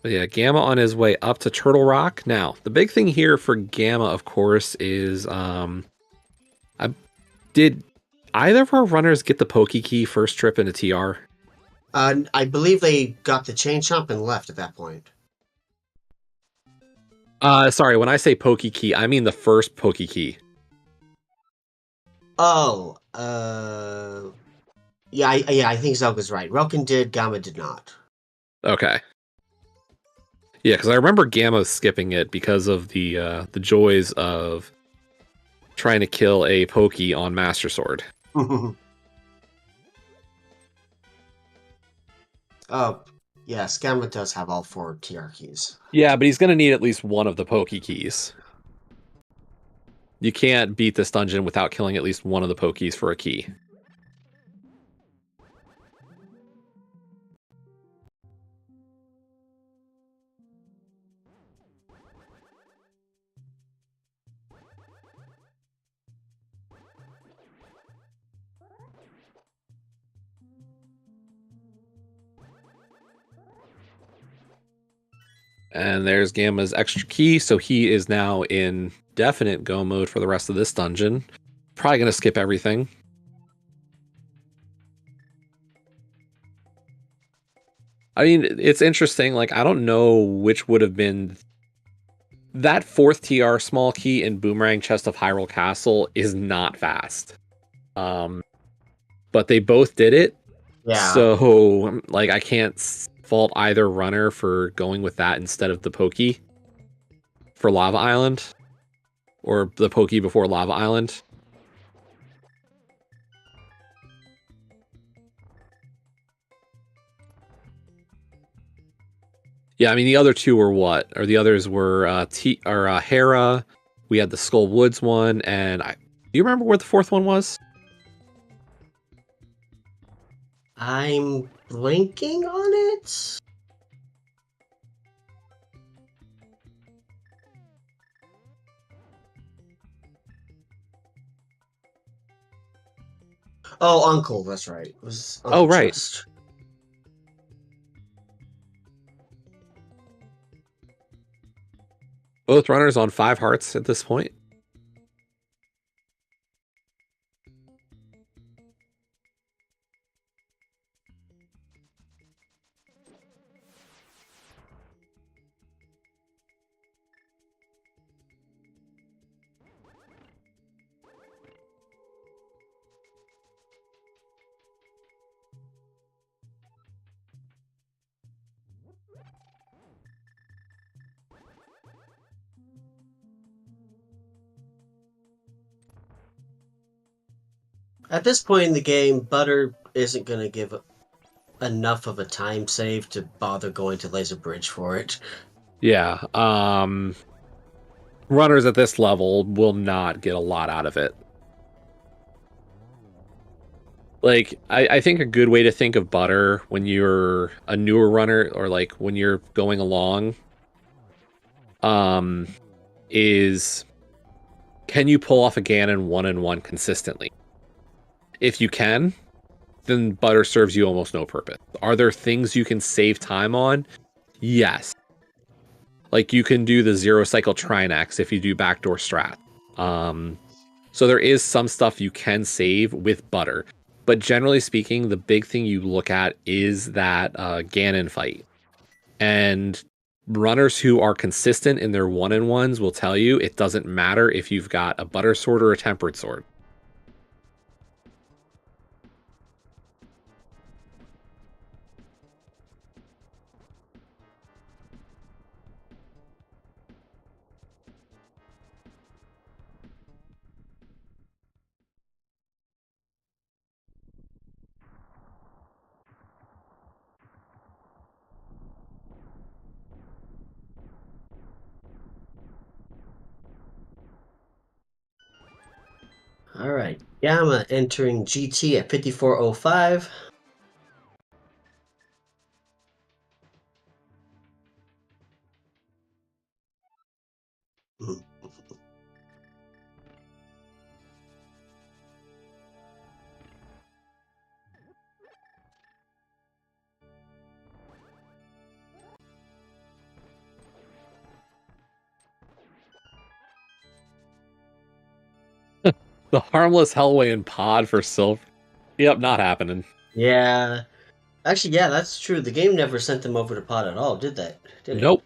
But yeah, Gamma on his way up to Turtle Rock. Now, the big thing here for Gamma, of course, is did either of our runners get the Poke Key first trip into TR? I believe they got the chain chomp and left at that point. Sorry, when I say Poke Key, I mean the first Poke Key. Oh, yeah, I think Zelga's right. Relkin did, Gamma did not. Okay. Yeah, because I remember Gamma skipping it because of the joys of trying to kill a Pokey on Master Sword. Oh, yes, Gamma does have all 4 TR keys. Yeah, but he's going to need at least one of the Poke Keys. You can't beat this dungeon without killing at least one of the Pokies for a key. And there's Gamma's extra key, so he is now in definite go mode for the rest of this dungeon. Probably going to skip everything. I mean, it's interesting. Like, I don't know which would have been... That 4th TR small key in Boomerang Chest of Hyrule Castle is not fast. But they both did it. Yeah. So, like, I can't fault either runner for going with that instead of the Pokey for Lava Island. Or the Pokey before Lava Island. Yeah, I mean, the other two were what? Or the others were Hera. We had the Skull Woods one, and do you remember where the 4th one was? I'm blinking on it. Oh, Uncle, that's right. It was Uncle right. Chest. Both runners on 5 hearts at this point. At this point in the game, Butter isn't going to give enough of a time save to bother going to Laser Bridge for it. Yeah. Runners at this level will not get a lot out of it. Like, I think a good way to think of butter when you're a newer runner or like when you're going along, um, is can you pull off a Ganon 1-in-1 consistently? If you can, then butter serves you almost no purpose. Are there things you can save time on? Yes. Like you can do the 0 cycle Trinax if you do backdoor strat. So there is some stuff you can save with butter. But generally speaking, the big thing you look at is that Ganon fight. And runners who are consistent in their 1-in-1s will tell you it doesn't matter if you've got a butter sword or a tempered sword. All right, Gamma entering GT at 5405. The harmless Hellway and pod for silver. Yep, not happening. Yeah. Actually, yeah, that's true. The game never sent them over to pod at all, did that? Did it? Nope.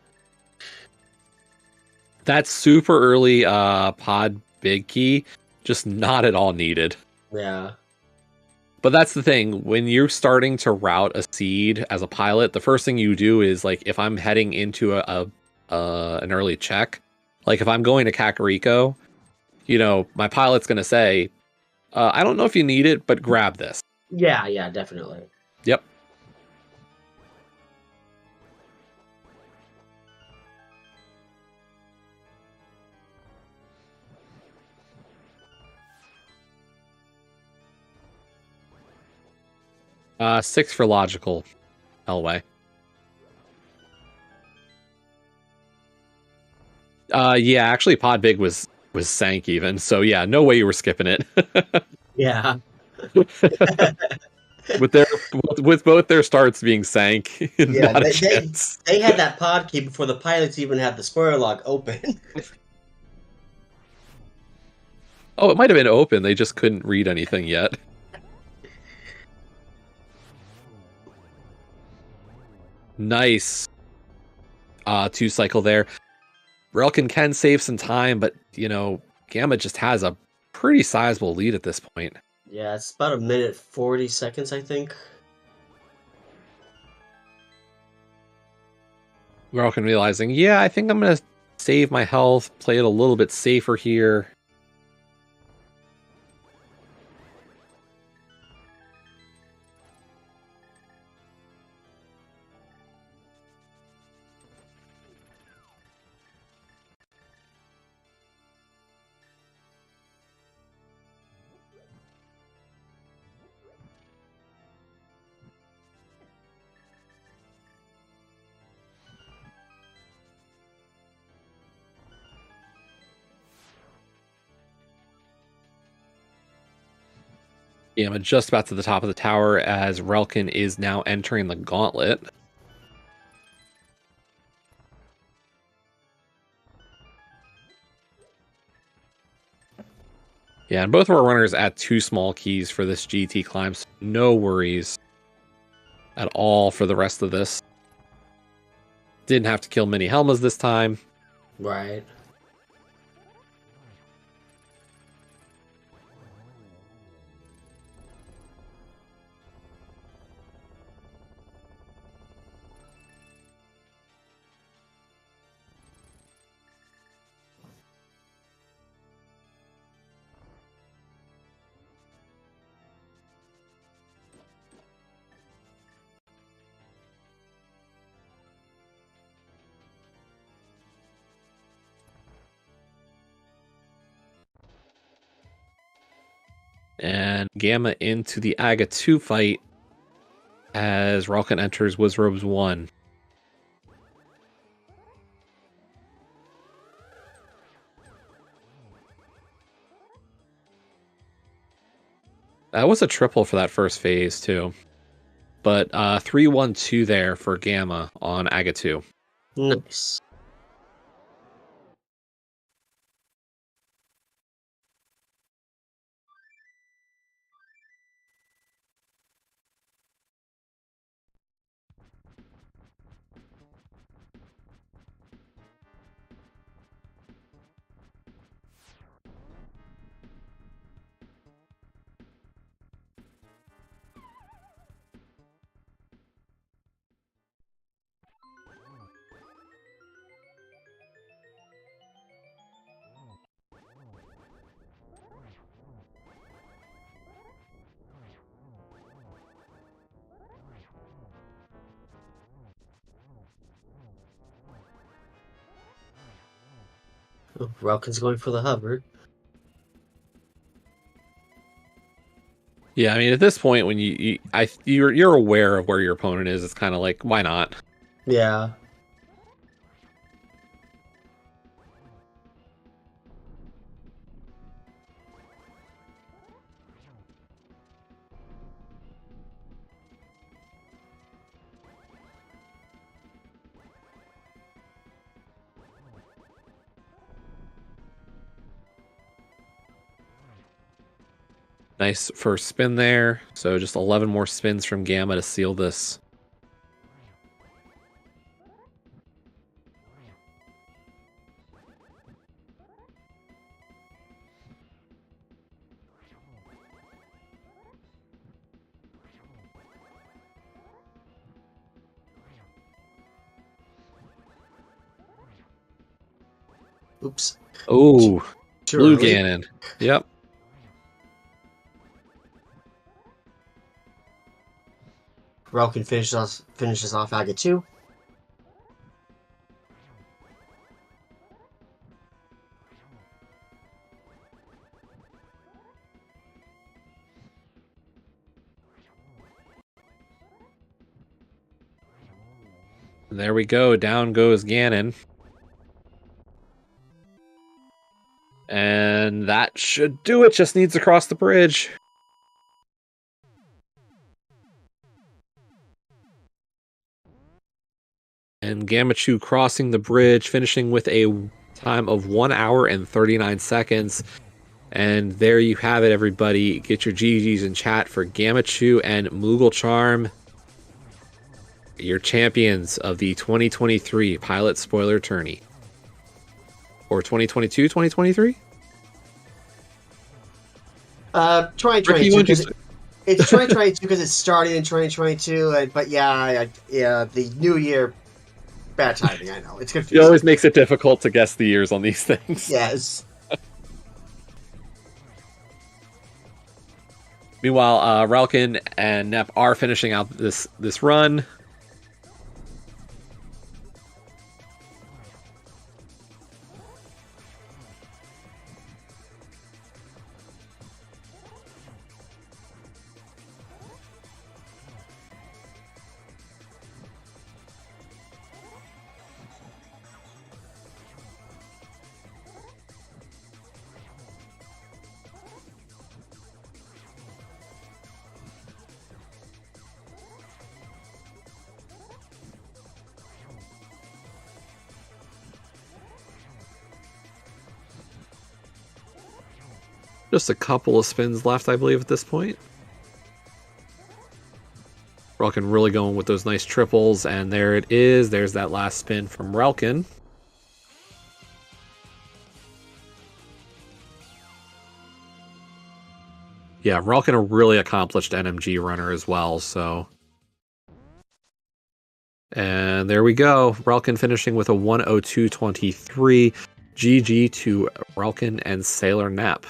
That super early pod big key, just not at all needed. Yeah. But that's the thing. When you're starting to route a seed as a pilot, the first thing you do is like if I'm heading into an early check, like if I'm going to Kakariko, you know, my pilot's gonna say, I don't know if you need it, but grab this. Yeah, yeah, definitely. Yep. Six for logical, Hellway. Yeah, actually, Pod Big was sank even. So yeah, no way you were skipping it. Yeah. with both their starts being sank, Yeah, not a chance. they had that pod key before the pilots even had the spoiler log open. Oh, it might have been open. They just couldn't read anything yet. Nice. 2 cycle there. Relkin can save some time, but you know, Gamma just has a pretty sizable lead at this point. Yeah, it's about 1:40, I think. Relkin realizing, yeah, I think I'm gonna save my health, play it a little bit safer here. Yeah, I'm just about to the top of the tower as Relkin is now entering the gauntlet. Yeah, and both of our runners at 2 small keys for this GT climb, so no worries at all for the rest of this. Didn't have to kill many Helmas this time. Right. And Gamma into the Aga 2 fight as Ralkin enters Wizrobes 1. That was a triple for that first phase, too. But 3-1-2 there for Gamma on Aga 2. Nice. Oh, Ralkin's going for the hover. Yeah, I mean, at this point, when you're aware of where your opponent is, it's kind of like, why not? Yeah. Nice first spin there. So just 11 more spins from Gamma to seal this. Oops. Oh, Too Blue early. Ganon. Yep. Ralkin finishes off Aga 2. There we go. Down goes Ganon. And that should do it. Just needs to cross the bridge. And Gamachu crossing the bridge, finishing with a time of 1 hour and 39 seconds. And there you have it, everybody. Get your GGs in chat for Gamachu and Moogle Charm, your champions of the 2023 Pilot Spoiler Tourney. Or 2022, 2023? 2022. It's 2022 because it started in 2022, but yeah, the new year, bad timing. I know it's confusing. It always makes it difficult to guess the years on these things. Yes. Meanwhile, Ralkin and Nep are finishing out this run. Just a couple of spins left, I believe, at this point. Relkin really going with those nice triples, and there it is. There's that last spin from Relkin. Yeah, Relkin a really accomplished NMG runner as well, so... And there we go. Relkin finishing with a 102.23. GG to Relkin and Sailor Nap.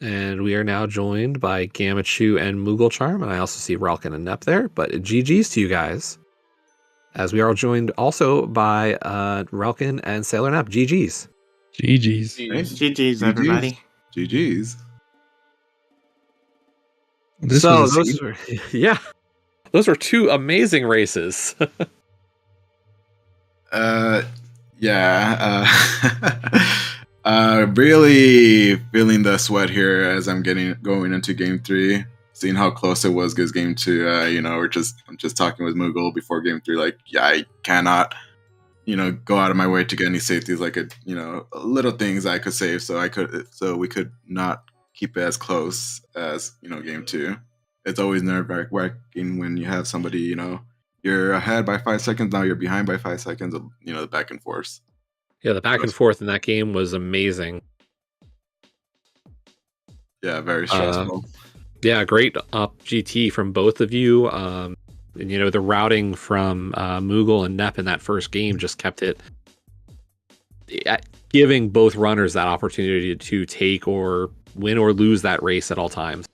And we are now joined by Gamachu and Moogle Charm, and I also see Relkin and Nep there, but GG's to you guys. As we are joined also by Relkin and Sailor Nap. GG's. GG's. GG's, everybody. GG's. This So was those were, yeah, those were two amazing races. Yeah. Really feeling the sweat here as I'm going into game 3. Seeing how close it was against game 2. I'm just talking with Moogle before game 3. Like, yeah, I cannot, go out of my way to get any safeties. Like, little things I could save, so we could not keep it as close as game 2. It's always nerve-wracking when you have somebody, you're ahead by 5 seconds, now you're behind by 5 seconds, the back and forth. Yeah, the back and forth in that game was amazing. Yeah, very stressful. Yeah, great up GT from both of you. And, the routing from Moogle and Nep in that first game just kept it giving both runners that opportunity to take or win or lose that race at all times.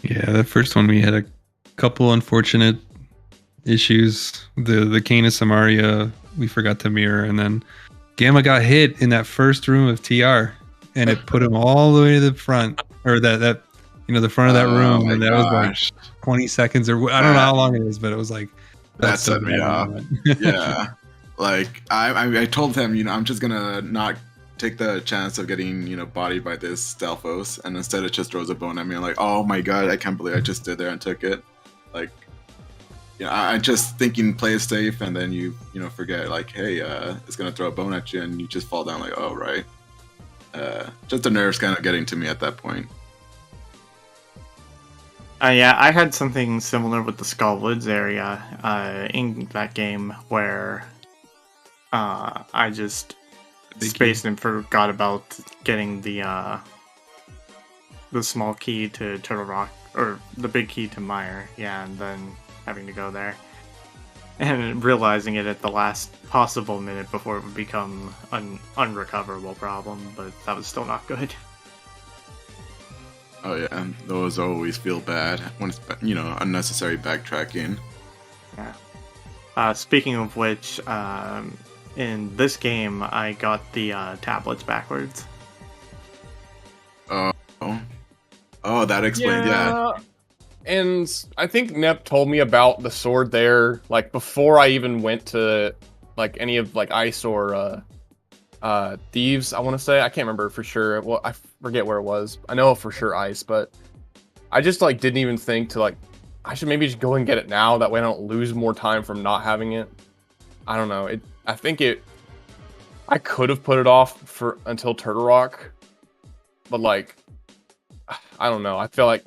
Yeah, the first one we had a couple unfortunate issues. The Cane of Samaria we forgot to mirror, and then Gamma got hit in that first room of TR, and it put him all the way to the front, or the front of that room, and that was like 20 seconds, or I don't know how long it is, but it was like that set me off. Yeah, like I told him, I'm just gonna not take the chance of getting bodied by this Stalfos, and instead it just throws a bone at me. I'm like, oh my god, I can't believe I just stood there and took it. Like, I just thinking play it safe, and then you forget, like, hey, it's gonna throw a bone at you, and you just fall down. Like, oh right. Just the nerves kind of getting to me at that point. Yeah, I had something similar with the Skull Woods area in that game where I just spaced and forgot about getting the small key to Turtle Rock, or the big key to Mire, and then having to go there. And realizing it at the last possible minute before it would become an unrecoverable problem, but that was still not good. Oh yeah, those always feel bad when it's unnecessary backtracking. Yeah. Speaking of which, in this game I got the tablets backwards. Oh, that explains. Yeah. And I think Nep told me about the sword there, like before I even went to like any of like Ice or Thieves, I want to say. I can't remember for sure. Well, I forget where it was. I know for sure Ice, but I just like didn't even think to like I should maybe just go and get it now. That way I don't lose more time from not having it. I don't know. I could have put it off until Turtle Rock, but like I don't know. I feel like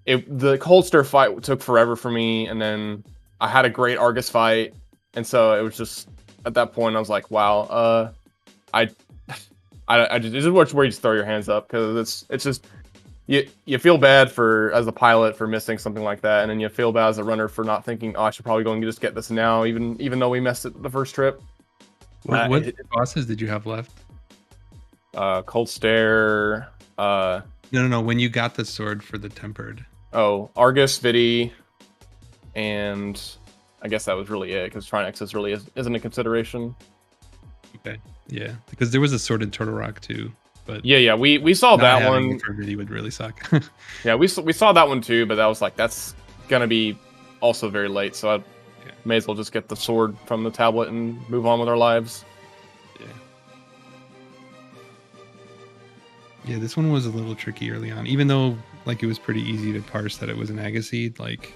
the Coldster fight took forever for me, and then I had a great Argus fight, and so it was just at that point I was like, wow, I just this is where you just throw your hands up, because it's just you feel bad as a pilot for missing something like that, and then you feel bad as a runner for not thinking, oh, I should probably go and just get this now, even though we missed it the first trip. What bosses did you have left? Cold Stare. No. When you got the sword for the tempered. Oh, Argus, Vidi, and I guess that was really it, because Trine Access really isn't a consideration. Okay, yeah, because there was a sword in Turtle Rock too, but yeah, we saw that one. For Vidi would really suck. Yeah, we saw that one too, but that was like that's gonna be also very late, so I may as well just get the sword from the tablet and move on with our lives. Yeah, this one was a little tricky early on, even though like it was pretty easy to parse that it was an Agaseed. Like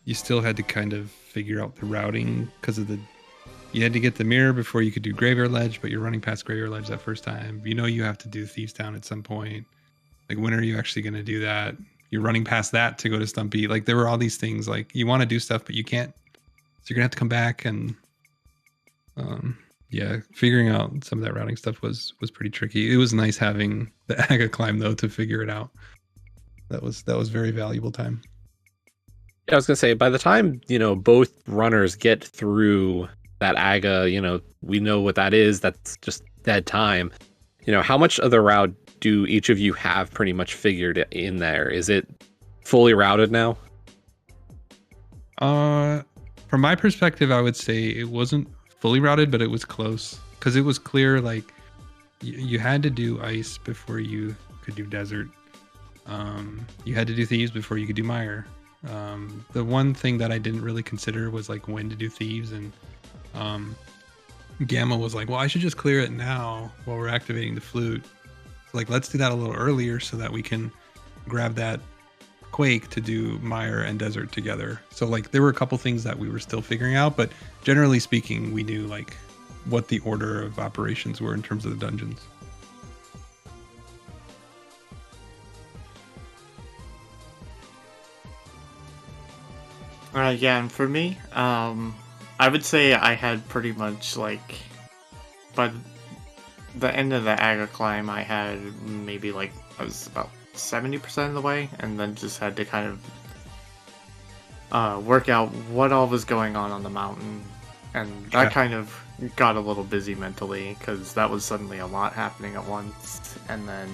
you still had to kind of figure out the routing because of you had to get the mirror before you could do Graveyard Ledge, but you're running past Graveyard Ledge that first time. You have to do Thieves Town at some point. Like, when are you actually going to do that? You're running past that to go to Stumpy. Like, there were all these things, like, you want to do stuff, but you can't. So you're going to have to come back, and yeah, figuring out some of that routing stuff was pretty tricky. It was nice having the Aga climb, though, to figure it out. That was very valuable time. Yeah, I was going to say, by the time, both runners get through that Aga, we know what that is. That's just dead time. How much of the route do each of you have pretty much figured in there? Is it fully routed now? From my perspective, I would say it wasn't fully routed, but it was close because it was clear. Like you had to do ice before you could do desert. You had to do thieves before you could do mire. The one thing that I didn't really consider was like when to do thieves, and Gamma was like, well, I should just clear it now while we're activating the flute. So like, let's do that a little earlier so that we can grab that quake to do mire and desert together. So like there were a couple things that we were still figuring out, but generally speaking, we knew like what the order of operations were in terms of the dungeons. Yeah, and for me, I would say I had pretty much like, by the end of the Aga climb, I had maybe like, I was about 70% of the way, and then just had to kind of work out what all was going on the mountain, and that kind of got a little busy mentally, because that was suddenly a lot happening at once, and then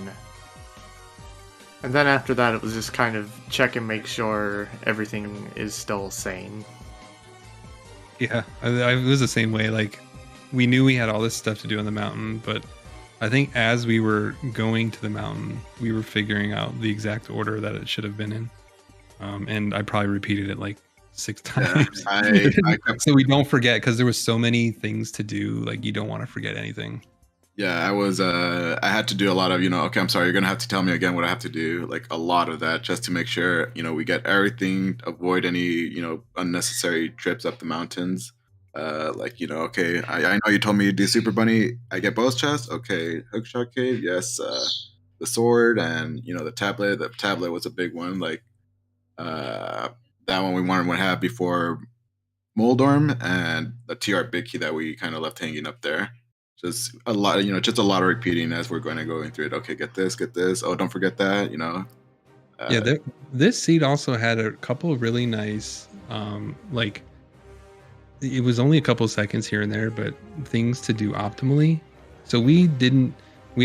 after that, it was just kind of check and make sure everything is still sane. Yeah, I was the same way. Like, we knew we had all this stuff to do on the mountain, but I think as we were going to the mountain, we were figuring out the exact order that it should have been in. And I probably repeated it like 6 times. So we don't forget, because there was so many things to do. Like, you don't want to forget anything. Yeah, I had to do a lot of, okay, I'm sorry, you're going to have to tell me again what I have to do. Like a lot of that just to make sure, we get everything, avoid any, unnecessary trips up the mountains. Okay, I know you told me to do Super Bunny. I get both chests. Okay, Hookshot Cave. Yes. The sword and, the tablet. The tablet was a big one. Like, that one we wanted to have before Moldorm, and the TR big key that we kind of left hanging up there. Just a lot, just a lot of repeating as we're going through it. Okay, get this. Oh, don't forget that. This seed also had a couple of really nice, like, it was only a couple of seconds here and there, but things to do optimally. So we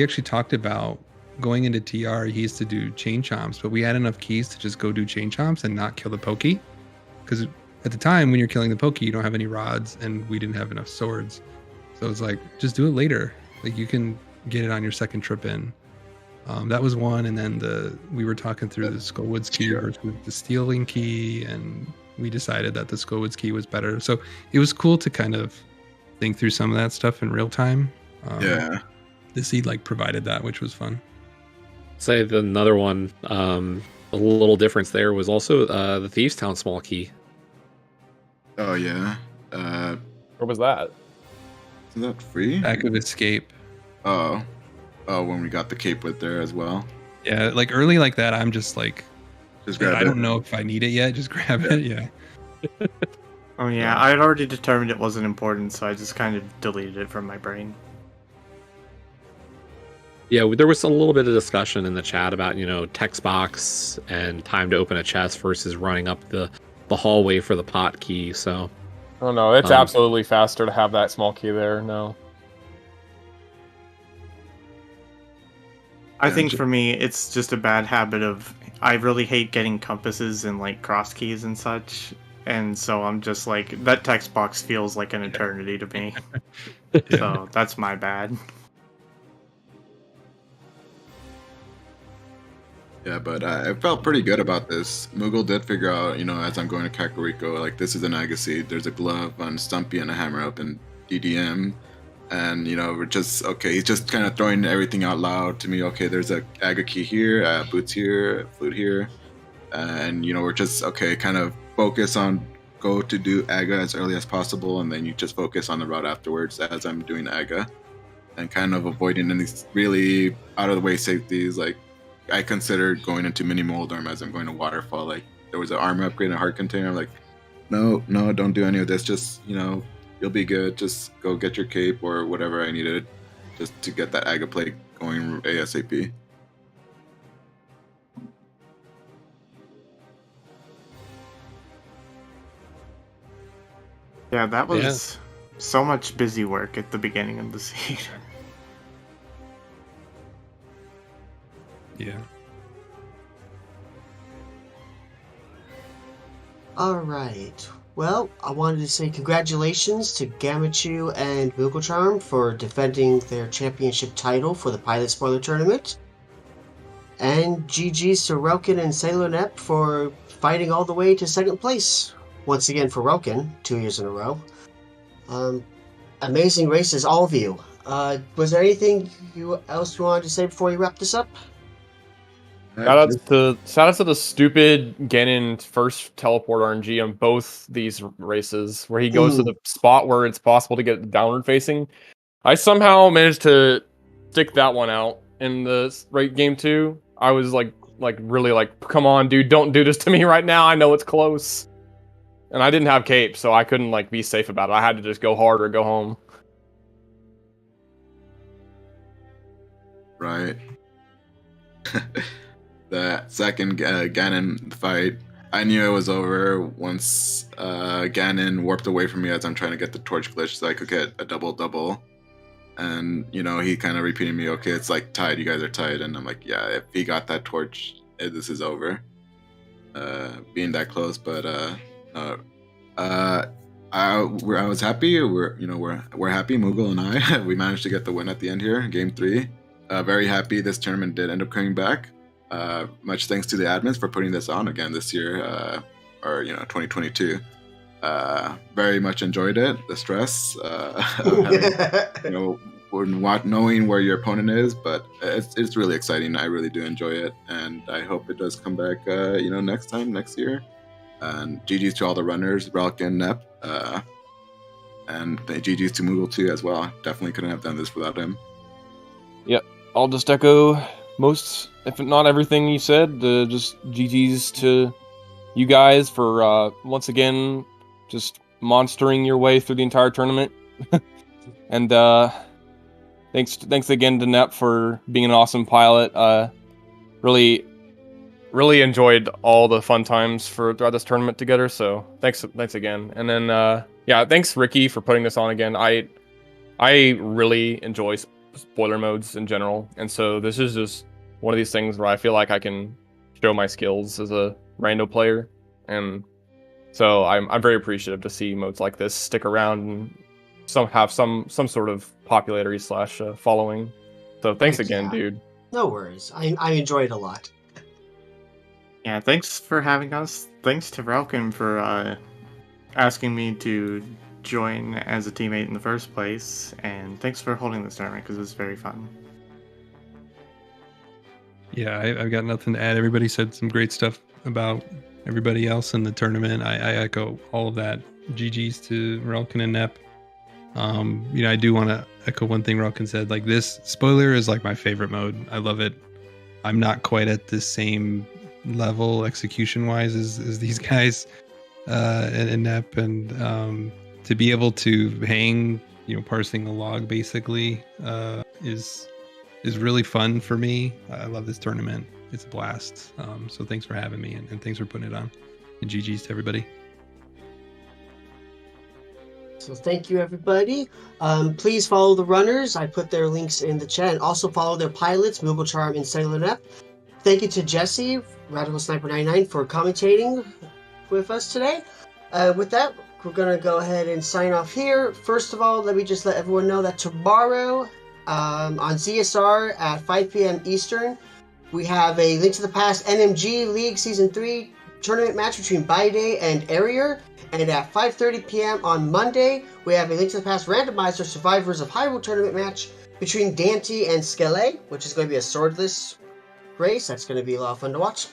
actually talked about going into TR. He used to do chain chomps, but we had enough keys to just go do chain chomps and not kill the pokey. Because at the time when you're killing the pokey, you don't have any rods, and we didn't have enough swords. So it's like, just do it later. Like, you can get it on your second trip in. That was one, and then we were talking through the Skullwoods key versus the Stealing key, and we decided that the Skullwoods key was better. So it was cool to kind of think through some of that stuff in real time. The seed provided that, which was fun. Say another one, a little difference there was also the Thieves Town small key. Oh yeah. Where was that? Is that free? Back of Escape. Oh, when we got the cape with there as well. Yeah, like early like that, I'm just like, just grab it. I don't know if I need it yet. Just grab it. Yeah. Oh yeah, I had already determined it wasn't important, so I just kind of deleted it from my brain. Yeah, there was a little bit of discussion in the chat about, text box and time to open a chest versus running up the hallway for the pot key. So. Oh no, it's absolutely faster to have that small key there. No. I think for me, it's just a bad habit of, I really hate getting compasses and cross keys and such. And so I'm just like, that text box feels like an eternity to me. So that's my bad. Yeah, but I felt pretty good about this. Moogle did figure out, as I'm going to Kakariko, this is an Agassiz. There's a glove on Stumpy and a hammer up in DDM. And, we're just, okay, he's just kind of throwing everything out loud to me. Okay, there's a Aga key here, boots here, flute here. And, we're just, okay, kind of focus on go to do Aga as early as possible. And then you just focus on the route afterwards as I'm doing Aga. And kind of avoiding any really out-of-the-way safeties, I considered going into Mini Moldorm as I'm going to Waterfall. There was an armor upgrade and a heart container. I'm like, no, don't do any of this. Just, you'll be good. Just go get your cape or whatever I needed just to get that Aga plate going ASAP. Yeah, that was so much busy work at the beginning of the season. Yeah. Alright. Well, I wanted to say congratulations to Gamachu and Moogle for defending their championship title for the Pilot Spoiler Tournament. And GG's to Relkin and Sailor Nep for fighting all the way to second place. Once again for Relkin, 2 years in a row. Amazing races, all of you. Was there anything else you wanted to say before we wrap this up? Shout out to the stupid Genin first teleport RNG on both these races, where he goes to the spot where it's possible to get downward facing. I somehow managed to stick that one out in the game 2. I was like really like, come on, dude, don't do this to me right now. I know it's close, and I didn't have cape, so I couldn't like be safe about it. I had to just go hard or go home. Right. The second Ganon fight, I knew it was over once Ganon warped away from me as I'm trying to get the torch glitch so I could get a double. And, you know, he kind of repeated me, okay, it's like tied, you guys are tied. And I'm like, yeah, if he got that torch, this is over. Being that close, but I was happy. We're happy, Moogle and I. We managed to get the win at the end here, game 3. Very happy this tournament did end up coming back. Much thanks to the admins for putting this on again this year, or 2022. Very much enjoyed it. The stress of having, knowing where your opponent is, but it's really exciting. I really do enjoy it, and I hope it does come back. Next year. And GG's to all the runners, Relkin, Nep, and GG's to Moogle too as well. Definitely couldn't have done this without him. Yep, I'll just echo most, if not everything you said. Just GG's to you guys for once again just monstering your way through the entire tournament. And thanks again to Nep for being an awesome pilot. Really enjoyed all the fun times throughout this tournament together. So thanks again. And then thanks Ricky for putting this on again. I really enjoy spoiler modes in general, and so this is just one of these things where I feel like I can show my skills as a rando player, and so I'm very appreciative to see modes like this stick around and have some sort of popularity / following. So thanks again, dude. No worries. I enjoyed it a lot. Yeah, thanks for having us. Thanks to Relkin for asking me to join as a teammate in the first place, and thanks for holding this tournament because it was very fun. Yeah, I've got nothing to add. Everybody said some great stuff about everybody else in the tournament. I echo all of that. GG's to Relkin and Nep. I do want to echo one thing Relkin said. Like, this spoiler is like my favorite mode. I love it. I'm not quite at the same level execution wise as these guys and Nep, and to be able to hang, parsing a log basically is really fun for me. I love this tournament. It's a blast. So thanks for having me, and thanks for putting it on. And GG's to everybody. So thank you, everybody. Please follow the runners. I put their links in the chat. And also follow their pilots, Moogle and Sailor Nep. Thank you to Jesse, Radical Sniper 99, for commentating with us today. With that, we're going to go ahead and sign off here. First of all, let me just let everyone know that tomorrow on ZSR at 5 p.m. Eastern, we have a Link to the Past NMG League Season 3 tournament match between Baiday and Arier. And at 5:30 p.m. on Monday, we have a Link to the Past Randomizer Survivors of Hyrule tournament match between Dante and Skele, which is going to be a swordless race. That's going to be a lot of fun to watch.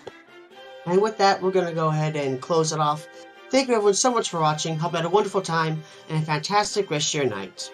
And with that, we're going to go ahead and close it off. Thank you everyone so much for watching. Hope you had a wonderful time and a fantastic rest of your night.